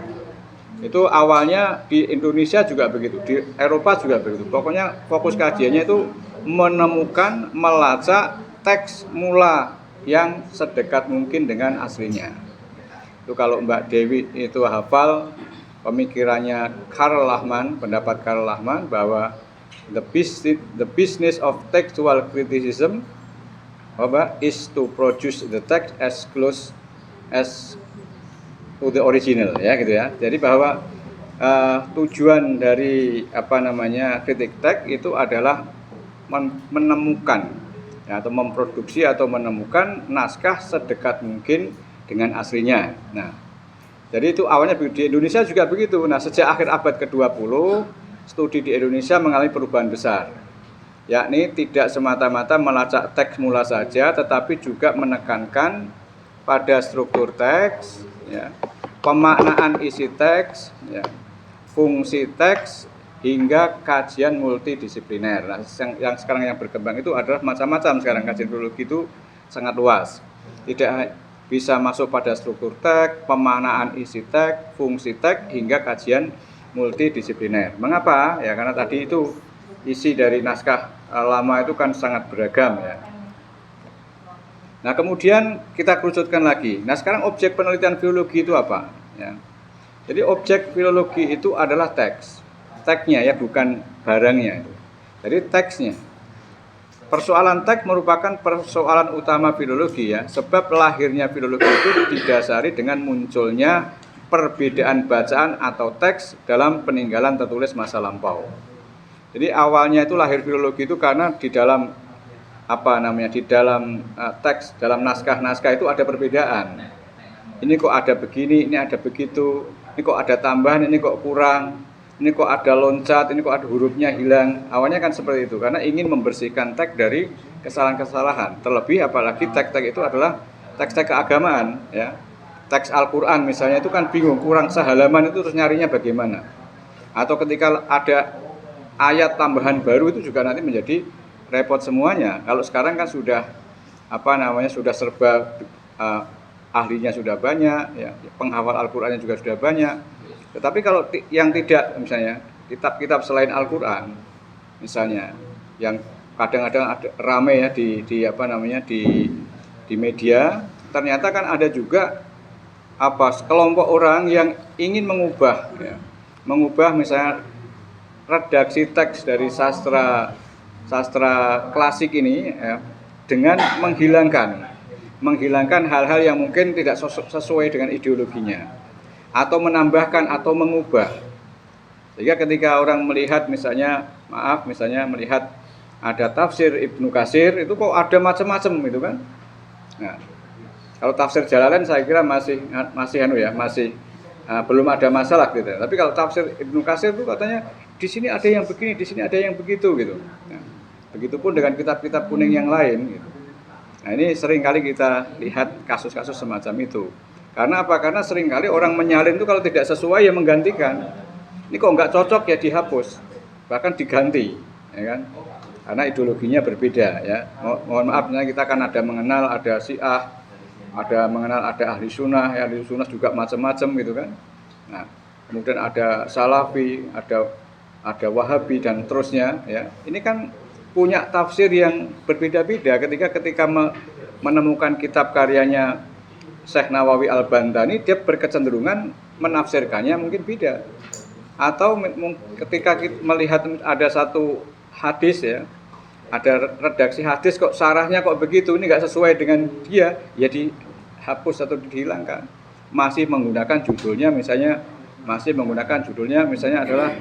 Itu awalnya di Indonesia juga begitu, di Eropa juga begitu. Pokoknya fokus kajiannya itu menemukan, melacak teks mula yang sedekat mungkin dengan aslinya. Itu kalau Mbak Dewi itu hafal pemikirannya Karl Lachmann, pendapat Karl Lachmann bahwa the business of textual criticism is to produce the text as close as to the original, ya gitu ya. Jadi bahwa tujuan dari kritik teks itu adalah menemukan ya, atau memproduksi atau menemukan naskah sedekat mungkin dengan aslinya. Nah, jadi itu awalnya di Indonesia juga begitu. Nah, sejak akhir abad ke-20, studi di Indonesia mengalami perubahan besar, yakni tidak semata-mata melacak teks mula saja, tetapi juga menekankan pada struktur teks, ya, pemaknaan isi teks, ya, fungsi teks, hingga kajian multidisipliner. Nah, yang sekarang yang berkembang itu adalah macam-macam. Sekarang kajian filologi itu sangat luas, tidak bisa masuk pada struktur teks, pemaknaan isi teks, fungsi teks, hingga kajian multidisipliner. Mengapa? Ya karena tadi itu isi dari naskah lama itu kan sangat beragam ya. Nah, kemudian kita kerucutkan lagi. Nah, sekarang objek penelitian filologi itu apa? Ya. Jadi objek filologi itu adalah teks. Teksnya ya, bukan barangnya itu. Jadi teksnya. Persoalan teks merupakan persoalan utama filologi ya, sebab lahirnya filologi itu didasari dengan munculnya perbedaan bacaan atau teks dalam peninggalan tertulis masa lampau. Jadi awalnya itu lahir filologi itu karena di dalam teks, dalam naskah-naskah itu ada perbedaan. Ini kok ada begini, ini ada begitu, ini kok ada tambahan, ini kok kurang, ini kok ada loncat, ini kok ada hurufnya hilang. Awalnya kan seperti itu, karena ingin membersihkan teks dari kesalahan-kesalahan. Terlebih apalagi teks-teks itu adalah teks-teks keagamaan, ya. Teks Al-Quran misalnya itu kan bingung, kurang sehalaman itu terus nyarinya bagaimana. Atau ketika ada ayat tambahan baru itu juga nanti menjadi repot semuanya. Kalau sekarang kan sudah sudah serba ahlinya sudah banyak, ya, penghafal Al-Qur'annya juga sudah banyak. Tetapi kalau yang tidak, misalnya kitab-kitab selain Al-Qur'an, misalnya yang kadang-kadang ada rame ya di media, ternyata kan ada juga kelompok orang yang ingin mengubah misalnya redaksi teks dari sastra klasik ini ya, dengan menghilangkan hal-hal yang mungkin tidak sesuai dengan ideologinya, atau menambahkan atau mengubah. Sehingga ketika orang melihat misalnya melihat ada tafsir Ibnu Katsir itu kok ada macam-macam gitu kan. Nah, kalau tafsir Jalalain saya kira masih belum ada masalah gitu. Tapi kalau tafsir Ibnu Katsir itu katanya di sini ada yang begini, di sini ada yang begitu gitu. Nah, begitupun dengan kitab-kitab kuning yang lain gitu. Nah, ini seringkali kita lihat kasus-kasus semacam itu. Karena apa? Karena seringkali orang menyalin itu kalau tidak sesuai ya menggantikan. Ini kok nggak cocok ya dihapus, bahkan diganti, ya kan? Karena ideologinya berbeda ya. Mohon maaf, kita kan ada mengenal ada Syiah, ada ahli sunnah, ya, ahli sunnah juga macam-macam gitu kan. Nah, kemudian ada Salafi, ada Wahabi dan terusnya ya. Ini kan punya tafsir yang berbeda-beda. Ketika menemukan kitab karyanya Syekh Nawawi Al-Bantani, dia berkecenderungan menafsirkannya mungkin beda. Atau ketika kita melihat ada satu hadis ya, ada redaksi hadis kok sarahnya kok begitu, ini nggak sesuai dengan dia, ya dihapus atau dihilangkan. Masih menggunakan judulnya misalnya adalah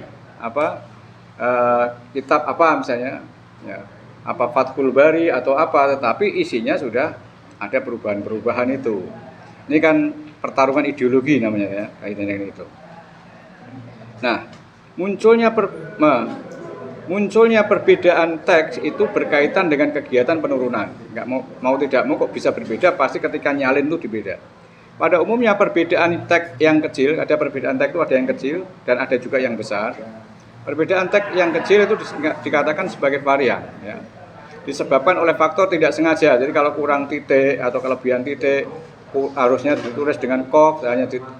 kitab apa misalnya ya, Fathul Bari atau apa, tetapi isinya sudah ada perubahan-perubahan itu. Ini kan pertarungan ideologi namanya ya, kaitan dengan itu. Nah, munculnya perbedaan teks itu berkaitan dengan kegiatan penurunan. Nggak mau tidak mau kok bisa berbeda, pasti ketika nyalin itu berbeda. Pada umumnya perbedaan teks yang kecil, ada perbedaan teks itu ada yang kecil dan ada juga yang besar. Perbedaan teks yang kecil itu dikatakan sebagai varian, ya. Disebabkan oleh faktor tidak sengaja. Jadi kalau kurang titik atau kelebihan titik, harusnya ditulis dengan qaf,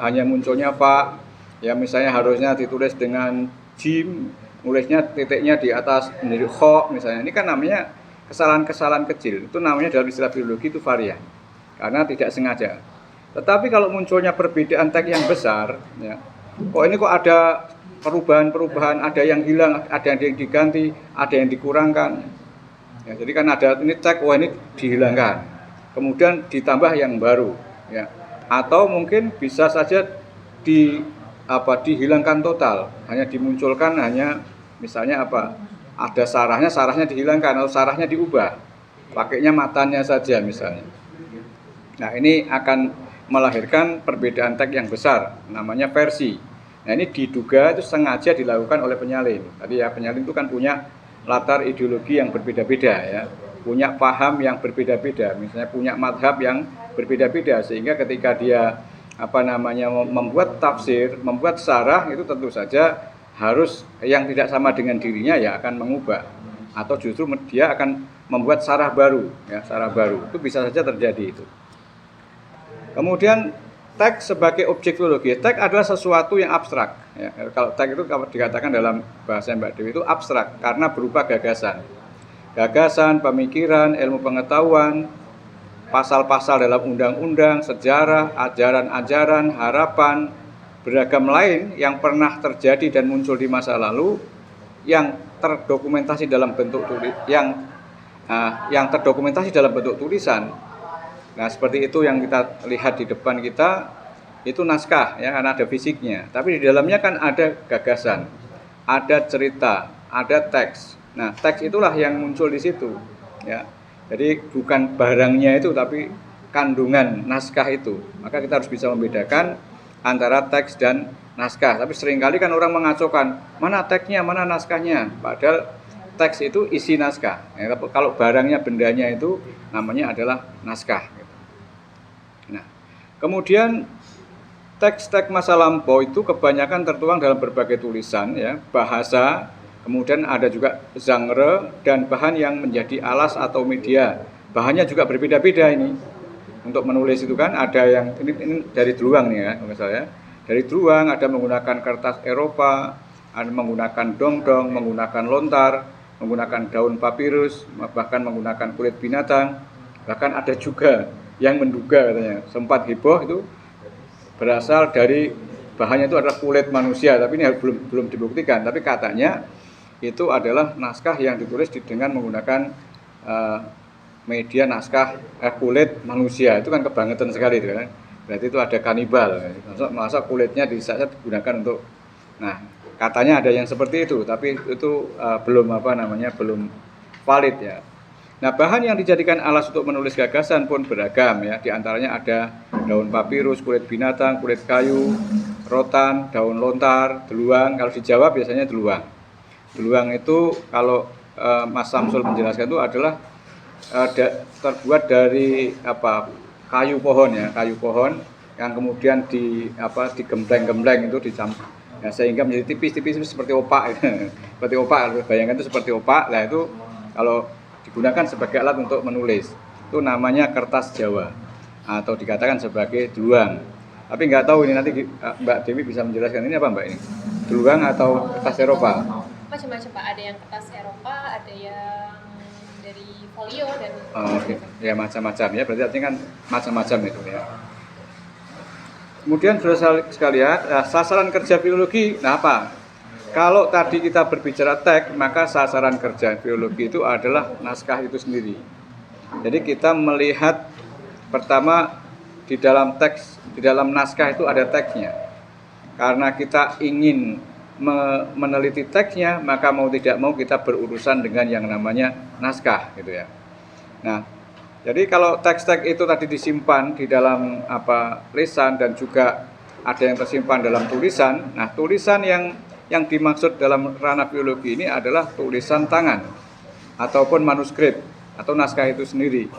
hanya munculnya fa. Ya misalnya harusnya ditulis dengan jim, nulisnya titiknya di atas menjadi kha misalnya. Ini kan namanya kesalahan-kesalahan kecil. Itu namanya dalam istilah filologi itu varian. Karena tidak sengaja. Tetapi kalau munculnya perbedaan teks yang besar, ya, kok ada perubahan-perubahan, ada yang hilang, ada yang diganti, ada yang dikurangkan. Ya, jadi kan ada ini teks, wah ini dihilangkan, kemudian ditambah yang baru, ya. Atau mungkin bisa saja dihilangkan total, hanya dimunculkan hanya misalnya ada sarahnya dihilangkan atau sarahnya diubah, pakainya matanya saja misalnya. Nah ini akan melahirkan perbedaan teks yang besar, namanya versi. Nah ini diduga itu sengaja dilakukan oleh penyalin. Tadi ya penyalin itu kan punya latar ideologi yang berbeda-beda ya, punya paham yang berbeda-beda, misalnya punya madhab yang berbeda-beda, sehingga ketika dia membuat tafsir, membuat syarah itu tentu saja harus yang tidak sama dengan dirinya ya akan mengubah, atau justru dia akan membuat syarah baru ya, syarah baru itu bisa saja terjadi itu. Kemudian teks sebagai objek filologi, teks adalah sesuatu yang abstrak ya. Kalau teks itu dikatakan dalam bahasa Mbak Dewi itu abstrak karena berupa gagasan, pemikiran, ilmu pengetahuan, pasal-pasal dalam undang-undang, sejarah, ajaran-ajaran, harapan, beragam lain yang pernah terjadi dan muncul di masa lalu yang terdokumentasi dalam bentuk terdokumentasi dalam bentuk tulisan. Nah, seperti itu yang kita lihat di depan kita, itu naskah ya, karena ada fisiknya. Tapi di dalamnya kan ada gagasan, ada cerita, ada teks. Nah, teks itulah yang muncul di situ ya. Jadi bukan barangnya itu, tapi kandungan naskah itu. Maka kita harus bisa membedakan antara teks dan naskah. Tapi seringkali kan orang mengacaukan, mana teksnya, mana naskahnya. Padahal teks itu isi naskah. Ya, kalau barangnya, bendanya itu namanya adalah naskah. Nah, kemudian teks-teks masa lampau itu kebanyakan tertuang dalam berbagai tulisan, ya, bahasa, kemudian ada juga genre dan bahan yang menjadi alas atau media. Bahannya juga berbeda-beda ini. Untuk menulis itu kan ada yang ini dari Dluwang nih ya, misalnya. Dari Dluwang ada menggunakan kertas Eropa, ada menggunakan dongdong, menggunakan lontar, menggunakan daun papirus, bahkan menggunakan kulit binatang. Bahkan ada juga yang menduga katanya sempat heboh itu berasal dari bahannya itu adalah kulit manusia, tapi ini belum dibuktikan, tapi katanya itu adalah naskah yang ditulis dengan menggunakan media naskah kulit manusia. Itu kan kebangetan sekali itu kan, berarti itu ada kanibal, masa kulitnya digunakan untuk, nah katanya ada yang seperti itu, tapi itu belum valid ya. Nah, bahan yang dijadikan alas untuk menulis gagasan pun beragam ya. Di antaranya ada daun papirus, kulit binatang, kulit kayu, rotan, daun lontar, Dluwang. Kalau di Jawa biasanya Dluwang. Dluwang itu kalau Mas Samsul menjelaskan itu adalah terbuat dari kayu pohon ya, kayu pohon yang kemudian digembleng-gembleng itu dicampur. Ya, sehingga menjadi tipis-tipis seperti opak. Seperti opak, bayangkan itu seperti opak. Nah, itu kalau digunakan sebagai alat untuk menulis, itu namanya kertas Jawa atau dikatakan sebagai Dluwang. Tapi nggak tahu ini, nanti Mbak Dewi bisa menjelaskan ini apa Mbak ini, Dluwang atau kertas Eropa? Macam-macam Pak, ada yang kertas Eropa, ada yang dari folio dan okay. Ya macam-macam ya, berarti artinya kan macam-macam itu ya. Kemudian saudara sekalian, sasaran kerja filologi, nah apa? Kalau tadi kita berbicara teks, maka sasaran kerja filologi itu adalah naskah itu sendiri. Jadi kita melihat pertama di dalam teks, di dalam naskah itu ada teksnya. Karena kita ingin meneliti teksnya, maka mau tidak mau kita berurusan dengan yang namanya naskah gitu ya. Nah, jadi kalau teks-teks itu tadi disimpan di dalam lisan dan juga ada yang tersimpan dalam tulisan. Nah, tulisan yang dimaksud dalam ranah filologi ini adalah tulisan tangan ataupun manuskrip atau naskah itu sendiri.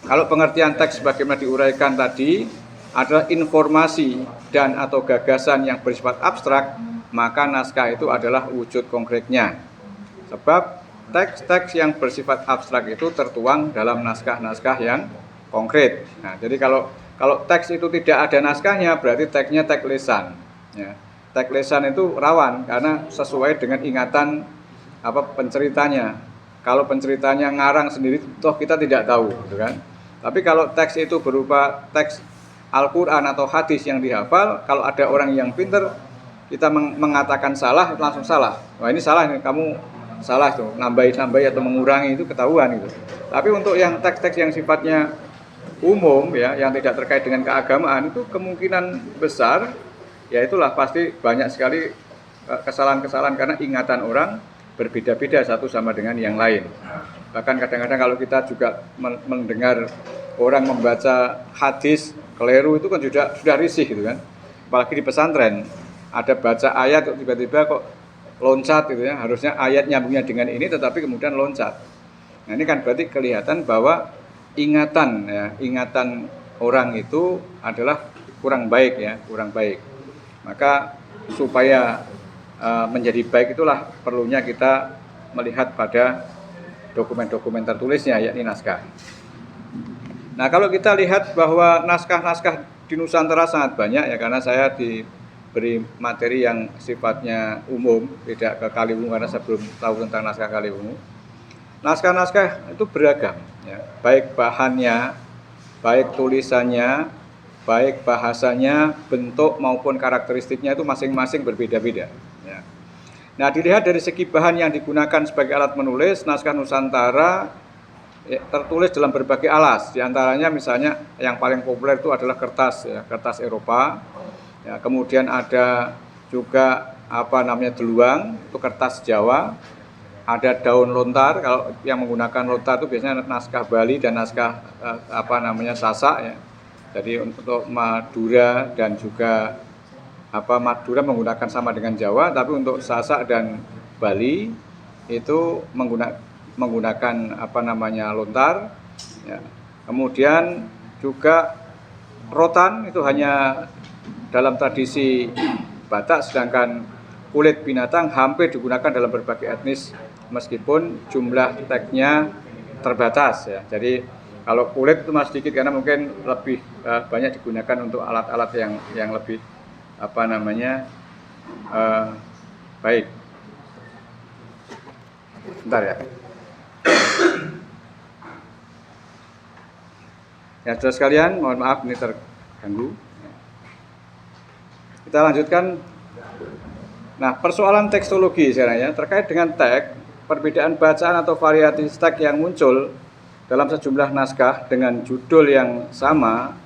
Kalau pengertian teks sebagaimana diuraikan tadi adalah informasi dan atau gagasan yang bersifat abstrak, maka naskah itu adalah wujud konkretnya. Sebab teks-teks yang bersifat abstrak itu tertuang dalam naskah-naskah yang konkret. Nah, jadi kalau teks itu tidak ada naskahnya, berarti teksnya teks lisan. Ya. Teks lisan itu rawan karena sesuai dengan ingatan penceritanya. Kalau penceritanya ngarang sendiri, toh kita tidak tahu, gitu kan? Tapi kalau teks itu berupa teks Al-Quran atau hadis yang dihafal, kalau ada orang yang pintar kita mengatakan salah langsung salah. Wah ini salah, kamu salah tuh, nambahi atau mengurangi itu ketahuan gitu. Tapi untuk yang teks-teks yang sifatnya umum ya, yang tidak terkait dengan keagamaan itu kemungkinan besar ya itulah pasti banyak sekali kesalahan-kesalahan karena ingatan orang berbeda-beda satu sama dengan yang lain. Bahkan kadang-kadang kalau kita juga mendengar orang membaca hadis keliru itu kan sudah risih gitu kan. Apalagi di pesantren ada baca ayat kok tiba-tiba kok loncat gitu ya. Harusnya ayat nyambungnya dengan ini tetapi kemudian loncat. Nah, ini kan berarti kelihatan bahwa ingatan orang itu adalah kurang baik ya, kurang baik. Maka supaya menjadi baik itulah perlunya kita melihat pada dokumen-dokumen tertulisnya yakni naskah. Nah, kalau kita lihat bahwa naskah-naskah di Nusantara sangat banyak ya, karena saya diberi materi yang sifatnya umum, tidak ke Kaliwungu karena saya belum tahu tentang naskah Kaliwungu. Naskah-naskah itu beragam ya, baik bahannya, baik tulisannya, baik bahasanya, bentuk maupun karakteristiknya itu masing-masing berbeda-beda ya. Nah, dilihat dari segi bahan yang digunakan sebagai alat menulis, naskah Nusantara tertulis dalam berbagai alas. Di antaranya misalnya yang paling populer itu adalah kertas ya, kertas Eropa. Ya, kemudian ada juga deluang, itu kertas Jawa. Ada daun lontar, kalau yang menggunakan lontar itu biasanya naskah Bali dan naskah Sasak ya. Jadi untuk Madura dan juga Madura menggunakan sama dengan Jawa, tapi untuk Sasak dan Bali itu menggunakan lontar ya. Kemudian juga rotan itu hanya dalam tradisi Batak, sedangkan kulit binatang hampir digunakan dalam berbagai etnis meskipun jumlah teksnya terbatas ya. Jadi kalau kulit itu masih sedikit karena mungkin lebih banyak digunakan untuk alat-alat yang lebih baik. Bentar ya. Ya, saudara sekalian, mohon maaf ini terganggu. Kita lanjutkan. Nah, persoalan tekstologi sekarang ya, terkait dengan teks, perbedaan bacaan atau variasi teks yang muncul dalam sejumlah naskah dengan judul yang sama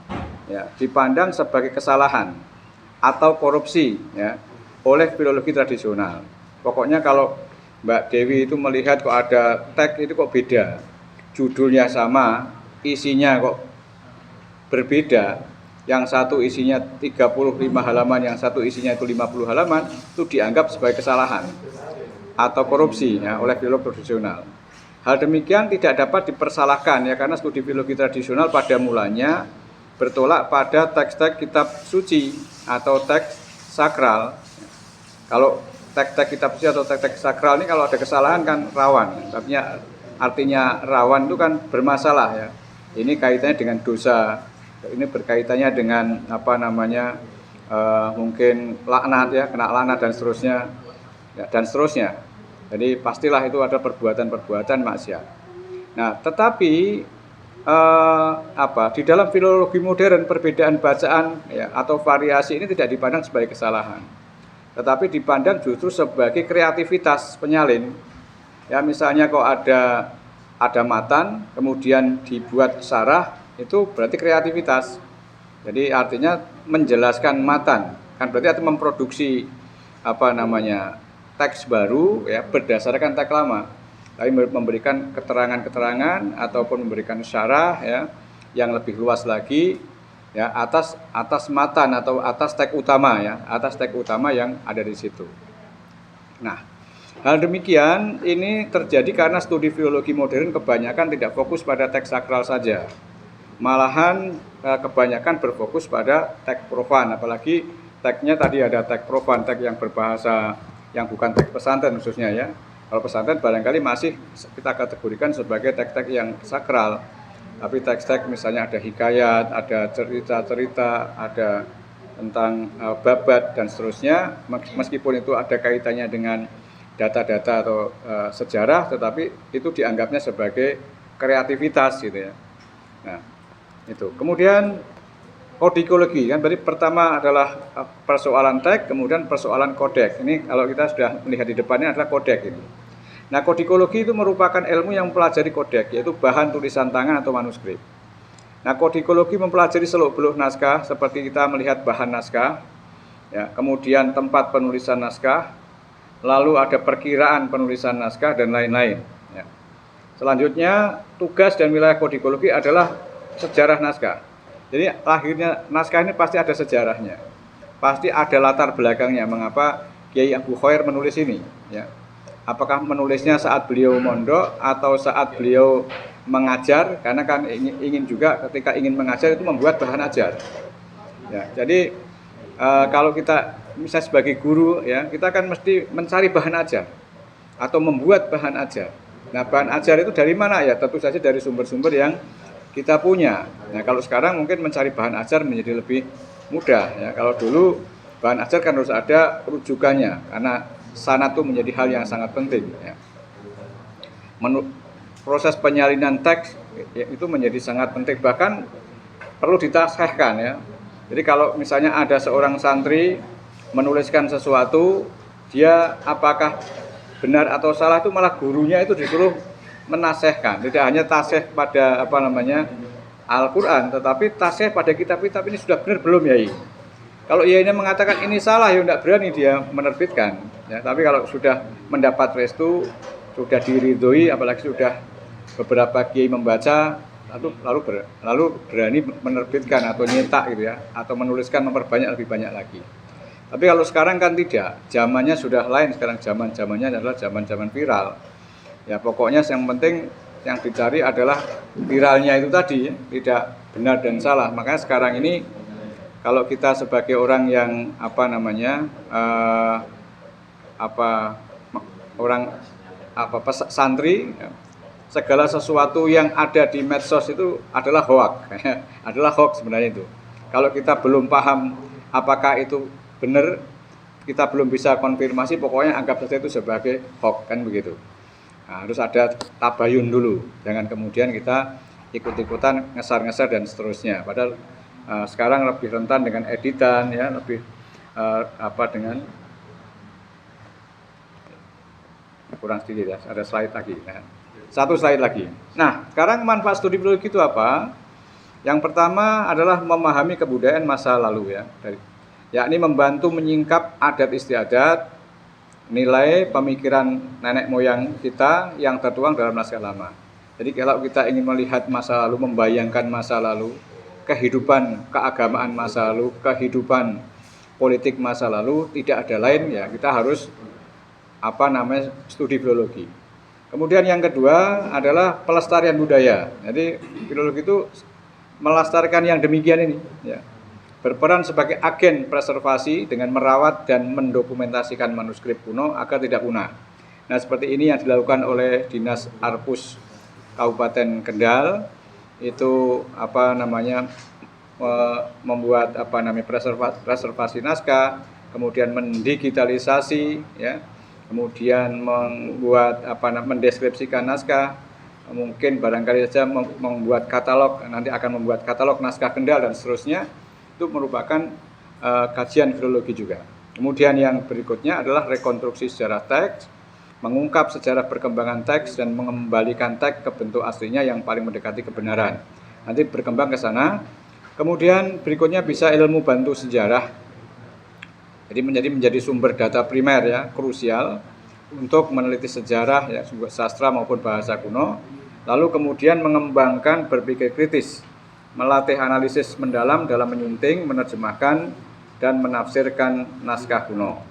ya, dipandang sebagai kesalahan atau korupsi ya oleh filologi tradisional. Pokoknya kalau Mbak Dewi itu melihat kok ada teks itu kok beda, judulnya sama, isinya kok berbeda, yang satu isinya 35 halaman, yang satu isinya itu 50 halaman, itu dianggap sebagai kesalahan atau korupsi ya oleh filolog tradisional. Hal demikian tidak dapat dipersalahkan ya, karena studi filologi tradisional pada mulanya bertolak pada teks-teks kitab suci atau teks sakral. Kalau teks-teks kitab suci atau teks-teks sakral ini kalau ada kesalahan kan rawan. Artinya rawan itu kan bermasalah ya. Ini kaitannya dengan dosa. Ini berkaitannya dengan mungkin laknat ya, kena laknat dan seterusnya ya, dan seterusnya. Jadi pastilah itu ada perbuatan-perbuatan maksiat. Nah, tetapi di dalam filologi modern perbedaan bacaan ya, atau variasi ini tidak dipandang sebagai kesalahan, tetapi dipandang justru sebagai kreativitas penyalin. Ya, misalnya kok ada matan kemudian dibuat sarah, itu berarti kreativitas. Jadi artinya menjelaskan matan kan berarti artinya memproduksi teks baru ya berdasarkan teks lama, tapi memberikan keterangan-keterangan ataupun memberikan syarah ya yang lebih luas lagi ya atas matan atau atas teks utama ya, atas teks utama yang ada di situ. Nah, hal demikian ini terjadi karena studi filologi modern kebanyakan tidak fokus pada teks sakral saja. Malahan kebanyakan berfokus pada teks profan, apalagi teksnya tadi ada teks profan, teks yang berbahasa yang bukan teks pesantren khususnya ya. Kalau pesantren barangkali masih kita kategorikan sebagai teks-teks yang sakral. Tapi teks-teks misalnya ada hikayat, ada cerita-cerita, ada tentang babat dan seterusnya, meskipun itu ada kaitannya dengan data-data atau sejarah, tetapi itu dianggapnya sebagai kreativitas gitu ya. Nah, itu. Kemudian kodikologi kan, berarti pertama adalah persoalan teks, kemudian persoalan kodeks. Ini kalau kita sudah melihat di depannya adalah kodeks ini. Nah, kodikologi itu merupakan ilmu yang mempelajari kodeks, yaitu bahan tulisan tangan atau manuskrip. Nah, kodikologi mempelajari seluk-beluk naskah, seperti kita melihat bahan naskah, ya, kemudian tempat penulisan naskah, lalu ada perkiraan penulisan naskah dan lain-lain. Ya. Selanjutnya, tugas dan wilayah kodikologi adalah sejarah naskah. Jadi lahirnya naskah ini pasti ada sejarahnya, pasti ada latar belakangnya mengapa Kiai Abu Khair menulis ini. Ya. Apakah menulisnya saat beliau mondok atau saat beliau mengajar? Karena kan ingin juga ketika ingin mengajar itu membuat bahan ajar. Ya, jadi kalau kita misalnya sebagai guru, ya kita kan mesti mencari bahan ajar atau membuat bahan ajar. Nah, bahan ajar itu dari mana ya? Tentu saja dari sumber-sumber yang kita punya. Nah, kalau sekarang mungkin mencari bahan ajar menjadi lebih mudah. Ya, kalau dulu bahan ajar kan harus ada rujukannya, karena sanad itu menjadi hal yang sangat penting. Ya. Proses penyalinan teks ya, itu menjadi sangat penting, bahkan perlu ditasihkan ya. Jadi kalau misalnya ada seorang santri menuliskan sesuatu, dia apakah benar atau salah itu malah gurunya itu disuruh menasehkan, tidak hanya tasih pada Al-Quran, tetapi tasih pada kitab-kitab ini sudah benar belum ya? Kalau ya ini mengatakan ini salah, ya tidak berani dia menerbitkan. Ya, tapi kalau sudah mendapat restu, sudah diridhoi, apalagi sudah beberapa kiai membaca, lalu berani menerbitkan atau nyetak gitu ya, atau menuliskan memperbanyak lebih banyak lagi. Tapi kalau sekarang kan tidak, zamannya sudah lain. Sekarang zamannya adalah zaman viral. Ya pokoknya yang penting yang dicari adalah viralnya itu tadi, tidak benar dan salah. Makanya sekarang ini kalau kita sebagai orang yang santri, segala sesuatu yang ada di medsos itu adalah hoax, adalah hoax sebenarnya itu. Kalau kita belum paham apakah itu benar, kita belum bisa konfirmasi, pokoknya anggap saja itu sebagai hoax, kan begitu. Nah, harus ada tabayun dulu, jangan kemudian kita ikut-ikutan ngeser-ngeser dan seterusnya. Padahal sekarang lebih rentan dengan editan, ya, lebih dengan kurang sedikit ya. Ada slide lagi. Nah, satu slide lagi. Nah, sekarang manfaat studi filologi itu apa? Yang pertama adalah memahami kebudayaan masa lalu ya, yakni membantu menyingkap adat istiadat, nilai pemikiran nenek moyang kita yang tertuang dalam naskah lama. Jadi kalau kita ingin melihat masa lalu, membayangkan masa lalu, kehidupan keagamaan masa lalu, kehidupan politik masa lalu, tidak ada lain ya, kita harus studi filologi. Kemudian yang kedua adalah pelestarian budaya. Jadi filologi itu melestarikan yang demikian ini ya. Berperan sebagai agen preservasi dengan merawat dan mendokumentasikan manuskrip kuno agar tidak punah. Nah, seperti ini yang dilakukan oleh Dinas Arpus Kabupaten Kendal, itu membuat preservasi naskah, kemudian mendigitalisasi ya, kemudian membuat mendeskripsikan naskah, mungkin barangkali saja membuat katalog, nanti akan membuat katalog naskah Kendal dan seterusnya. Itu merupakan kajian filologi juga. Kemudian yang berikutnya adalah rekonstruksi sejarah teks, mengungkap sejarah perkembangan teks dan mengembalikan teks ke bentuk aslinya yang paling mendekati kebenaran. Nanti berkembang ke sana. Kemudian berikutnya bisa ilmu bantu sejarah. Jadi menjadi sumber data primer ya, krusial untuk meneliti sejarah ya, sastra maupun bahasa kuno. Lalu kemudian mengembangkan berpikir kritis, melatih analisis mendalam dalam menyunting, menerjemahkan, dan menafsirkan naskah kuno.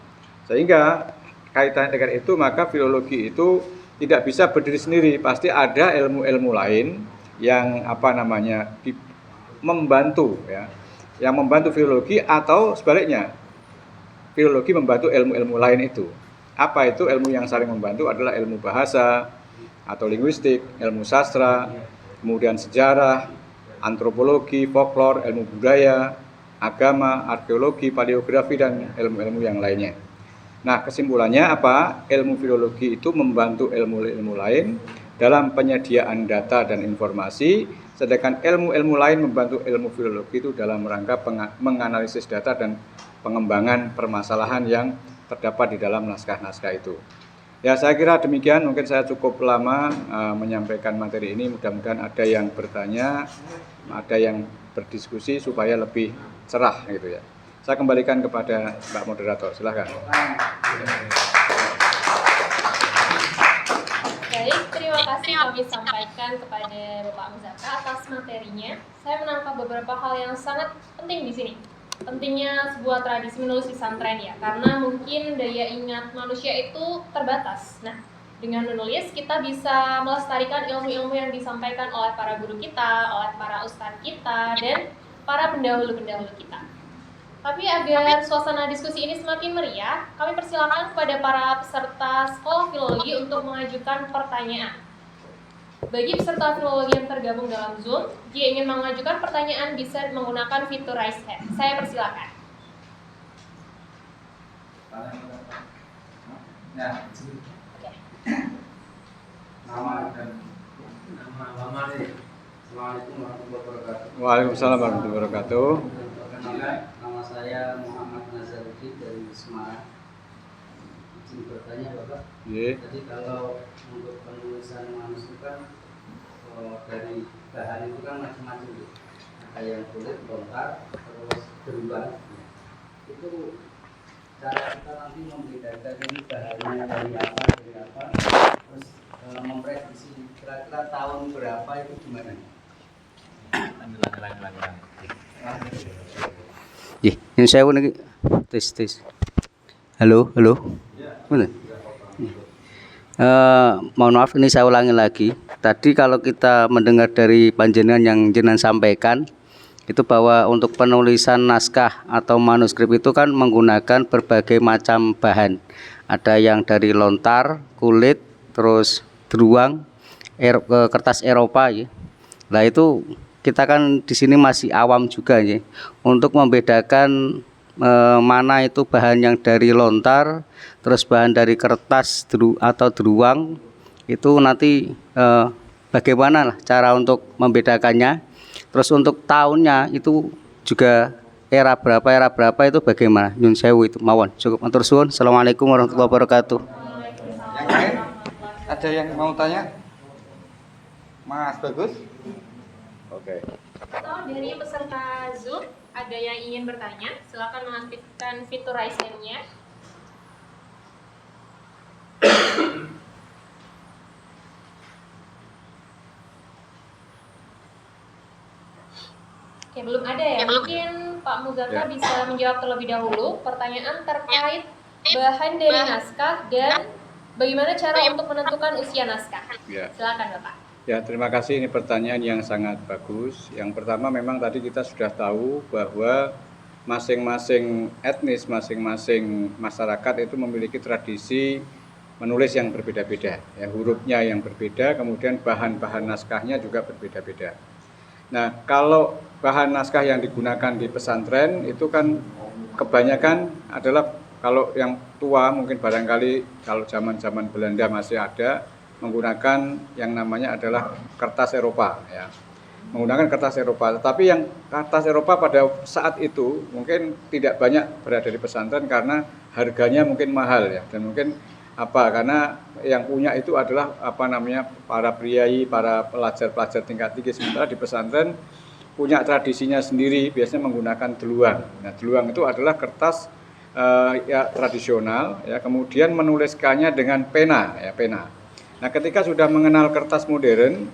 Sehingga kaitannya dengan itu, maka filologi itu tidak bisa berdiri sendiri, pasti ada ilmu-ilmu lain yang membantu ya, yang membantu filologi, atau sebaliknya filologi membantu ilmu-ilmu lain itu. Apa itu ilmu yang saling membantu? Adalah ilmu bahasa atau linguistik, ilmu sastra, kemudian sejarah, antropologi, folklore, ilmu budaya, agama, arkeologi, paleografi, dan ilmu-ilmu yang lainnya. Nah, kesimpulannya apa? Ilmu filologi itu membantu ilmu-ilmu lain dalam penyediaan data dan informasi, sedangkan ilmu-ilmu lain membantu ilmu filologi itu dalam rangka menganalisis data dan pengembangan permasalahan yang terdapat di dalam naskah-naskah itu. Ya, saya kira demikian. Mungkin saya cukup lama menyampaikan materi ini. Mudah-mudahan ada yang bertanya, ada yang berdiskusi supaya lebih cerah gitu ya. Saya kembalikan kepada Mbak Moderator. Silakan. Baik, terima kasih kami sampaikan kepada Bapak Muzaka atas materinya. Saya menangkap beberapa hal yang sangat penting di sini. Pentingnya sebuah tradisi menulis di pesantren ya, karena mungkin daya ingat manusia itu terbatas. Nah, dengan menulis kita bisa melestarikan ilmu-ilmu yang disampaikan oleh para guru kita, oleh para ustadz kita, dan para pendahulu-pendahulu kita. Tapi agar suasana diskusi ini semakin meriah, kami persilakan kepada para peserta sekolah filologi untuk mengajukan pertanyaan. Bagi peserta filologi yang tergabung dalam Zoom, jika ingin mengajukan pertanyaan bisa menggunakan fitur raise hand. Saya persilakan. Ya. Oke. Nama dan nama nih. Assalamualaikum warahmatullahi wabarakatuh. Waalaikumsalam warahmatullahi wabarakatuh. Perkenalkan, nama saya Muhammad Nazaruddin dari Semarang. Izin bertanya Bapak. Ye. Jadi kalau untuk penulisan manus itu kan dari bahan itu kan macam-macam gitu. Ada yang kulit, lontar, terus beruang. Itu cara kita nanti membedakan ini bahannya dari apa, terus memprediksi kira-kira tahun berapa itu gimana? Ini saya ini tes. Halo. Mana? Mohon maaf, ini saya ulangi lagi. Tadi kalau kita mendengar dari panjenengan yang jenengan sampaikan itu bahwa untuk penulisan naskah atau manuskrip itu kan menggunakan berbagai macam bahan. Ada yang dari lontar, kulit, terus beruang, kertas Eropa ya. Nah itu kita kan di sini masih awam juga ya. Untuk membedakan mana itu bahan yang dari lontar, terus bahan dari kertas atau beruang, itu nanti bagaimana lah cara untuk membedakannya. Terus untuk tahunnya itu juga era berapa itu bagaimana? Nyun sewu itu mawon. Cukup matur suwun. Assalamualaikum warahmatullahi wabarakatuh. Yang lain? Ada yang mau tanya? Mas Bagus? Oke. Atau dari peserta Zoom, ada yang ingin bertanya? Silakan mengaktifkan fitur raise hand-nya. Oke, belum ada ya? Mungkin Pak Muzaka bisa menjawab terlebih dahulu pertanyaan terkait bahan dari naskah dan bagaimana cara untuk menentukan usia naskah. Ya. Silakan Bapak. Ya, terima kasih. Ini pertanyaan yang sangat bagus. Yang pertama memang tadi kita sudah tahu bahwa masing-masing etnis, masing-masing masyarakat itu memiliki tradisi menulis yang berbeda-beda. Ya, hurufnya yang berbeda, kemudian bahan-bahan naskahnya juga berbeda-beda. Nah, kalau bahan naskah yang digunakan di pesantren itu kan kebanyakan adalah, kalau yang tua mungkin barangkali kalau zaman-zaman Belanda masih ada, menggunakan yang namanya adalah kertas Eropa ya. Menggunakan kertas Eropa, tetapi yang kertas Eropa pada saat itu mungkin tidak banyak berada di pesantren karena harganya mungkin mahal ya, dan mungkin karena yang punya itu adalah para priai, para pelajar-pelajar tingkat tinggi, sementara di pesantren punya tradisinya sendiri, biasanya menggunakan deluang. Nah, deluang itu adalah kertas tradisional ya, kemudian menuliskannya dengan pena. Nah, ketika sudah mengenal kertas modern,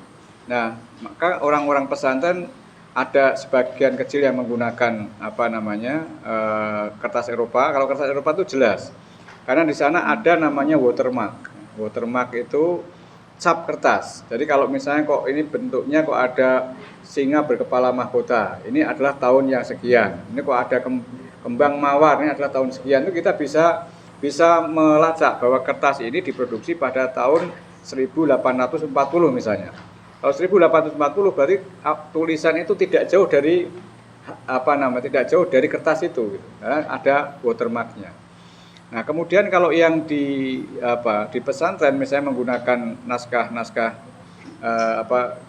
nah maka orang-orang pesantren ada sebagian kecil yang menggunakan kertas Eropa. Kalau kertas Eropa itu jelas, karena di sana ada namanya watermark. Watermark itu cap kertas. Jadi kalau misalnya kok ini bentuknya kok ada singa berkepala mahkota, ini adalah tahun yang sekian. Ini kok ada kembang mawar, ini adalah tahun sekian. Itu kita bisa melacak bahwa kertas ini diproduksi pada tahun 1840 misalnya. Kalau 1840 berarti tulisan itu tidak jauh dari kertas itu, karena ada watermarknya. Nah, kemudian kalau yang di pesantren misalnya menggunakan naskah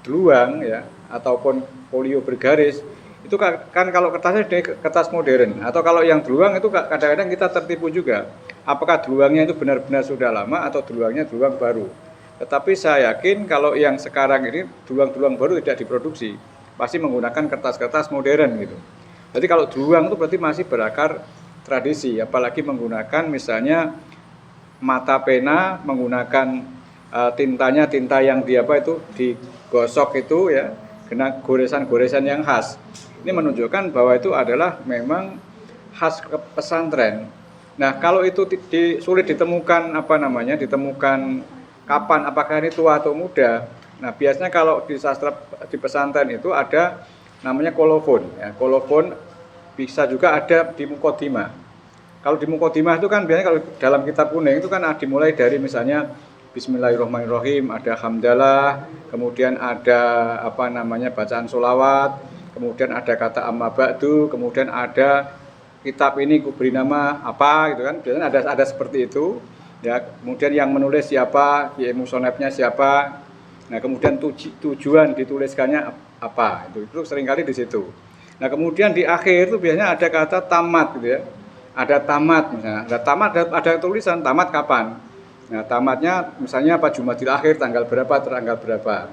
deluang ya ataupun folio bergaris itu kan kalau kertasnya dari kertas modern, atau kalau yang deluang itu kadang-kadang kita tertipu juga. Apakah deluangnya itu benar-benar sudah lama atau deluangnya deluang baru? Tetapi saya yakin kalau yang sekarang ini deluang-deluang baru tidak diproduksi, pasti menggunakan kertas-kertas modern gitu. Jadi kalau deluang itu berarti masih berakar tradisi, apalagi menggunakan misalnya mata pena, menggunakan tintanya tinta yang digosok itu ya, kena goresan-goresan yang khas. Ini menunjukkan bahwa itu adalah memang khas pesantren. Nah, kalau itu sulit ditemukan ditemukan kapan, apakah ini tua atau muda. Nah, biasanya kalau di sastra di pesantren itu ada namanya kolofon ya. Kolofon bisa juga ada di mukodimah. Kalau di mukodimah itu kan biasanya kalau dalam kitab kuning itu kan dimulai dari misalnya Bismillahirrahmanirrahim, ada hamdalah, kemudian ada bacaan sholawat, kemudian ada kata amma ba'du, kemudian ada kitab ini kuberi nama apa gitu kan, biasanya ada seperti itu ya. Kemudian yang menulis siapa, musonefnya siapa, nah kemudian tujuan dituliskannya apa, itu seringkali di situ. Nah kemudian di akhir itu biasanya ada kata tamat gitu ya, ada tamat misalnya, ada tulisan tamat kapan. Nah tamatnya misalnya Jumadil akhir tanggal berapa.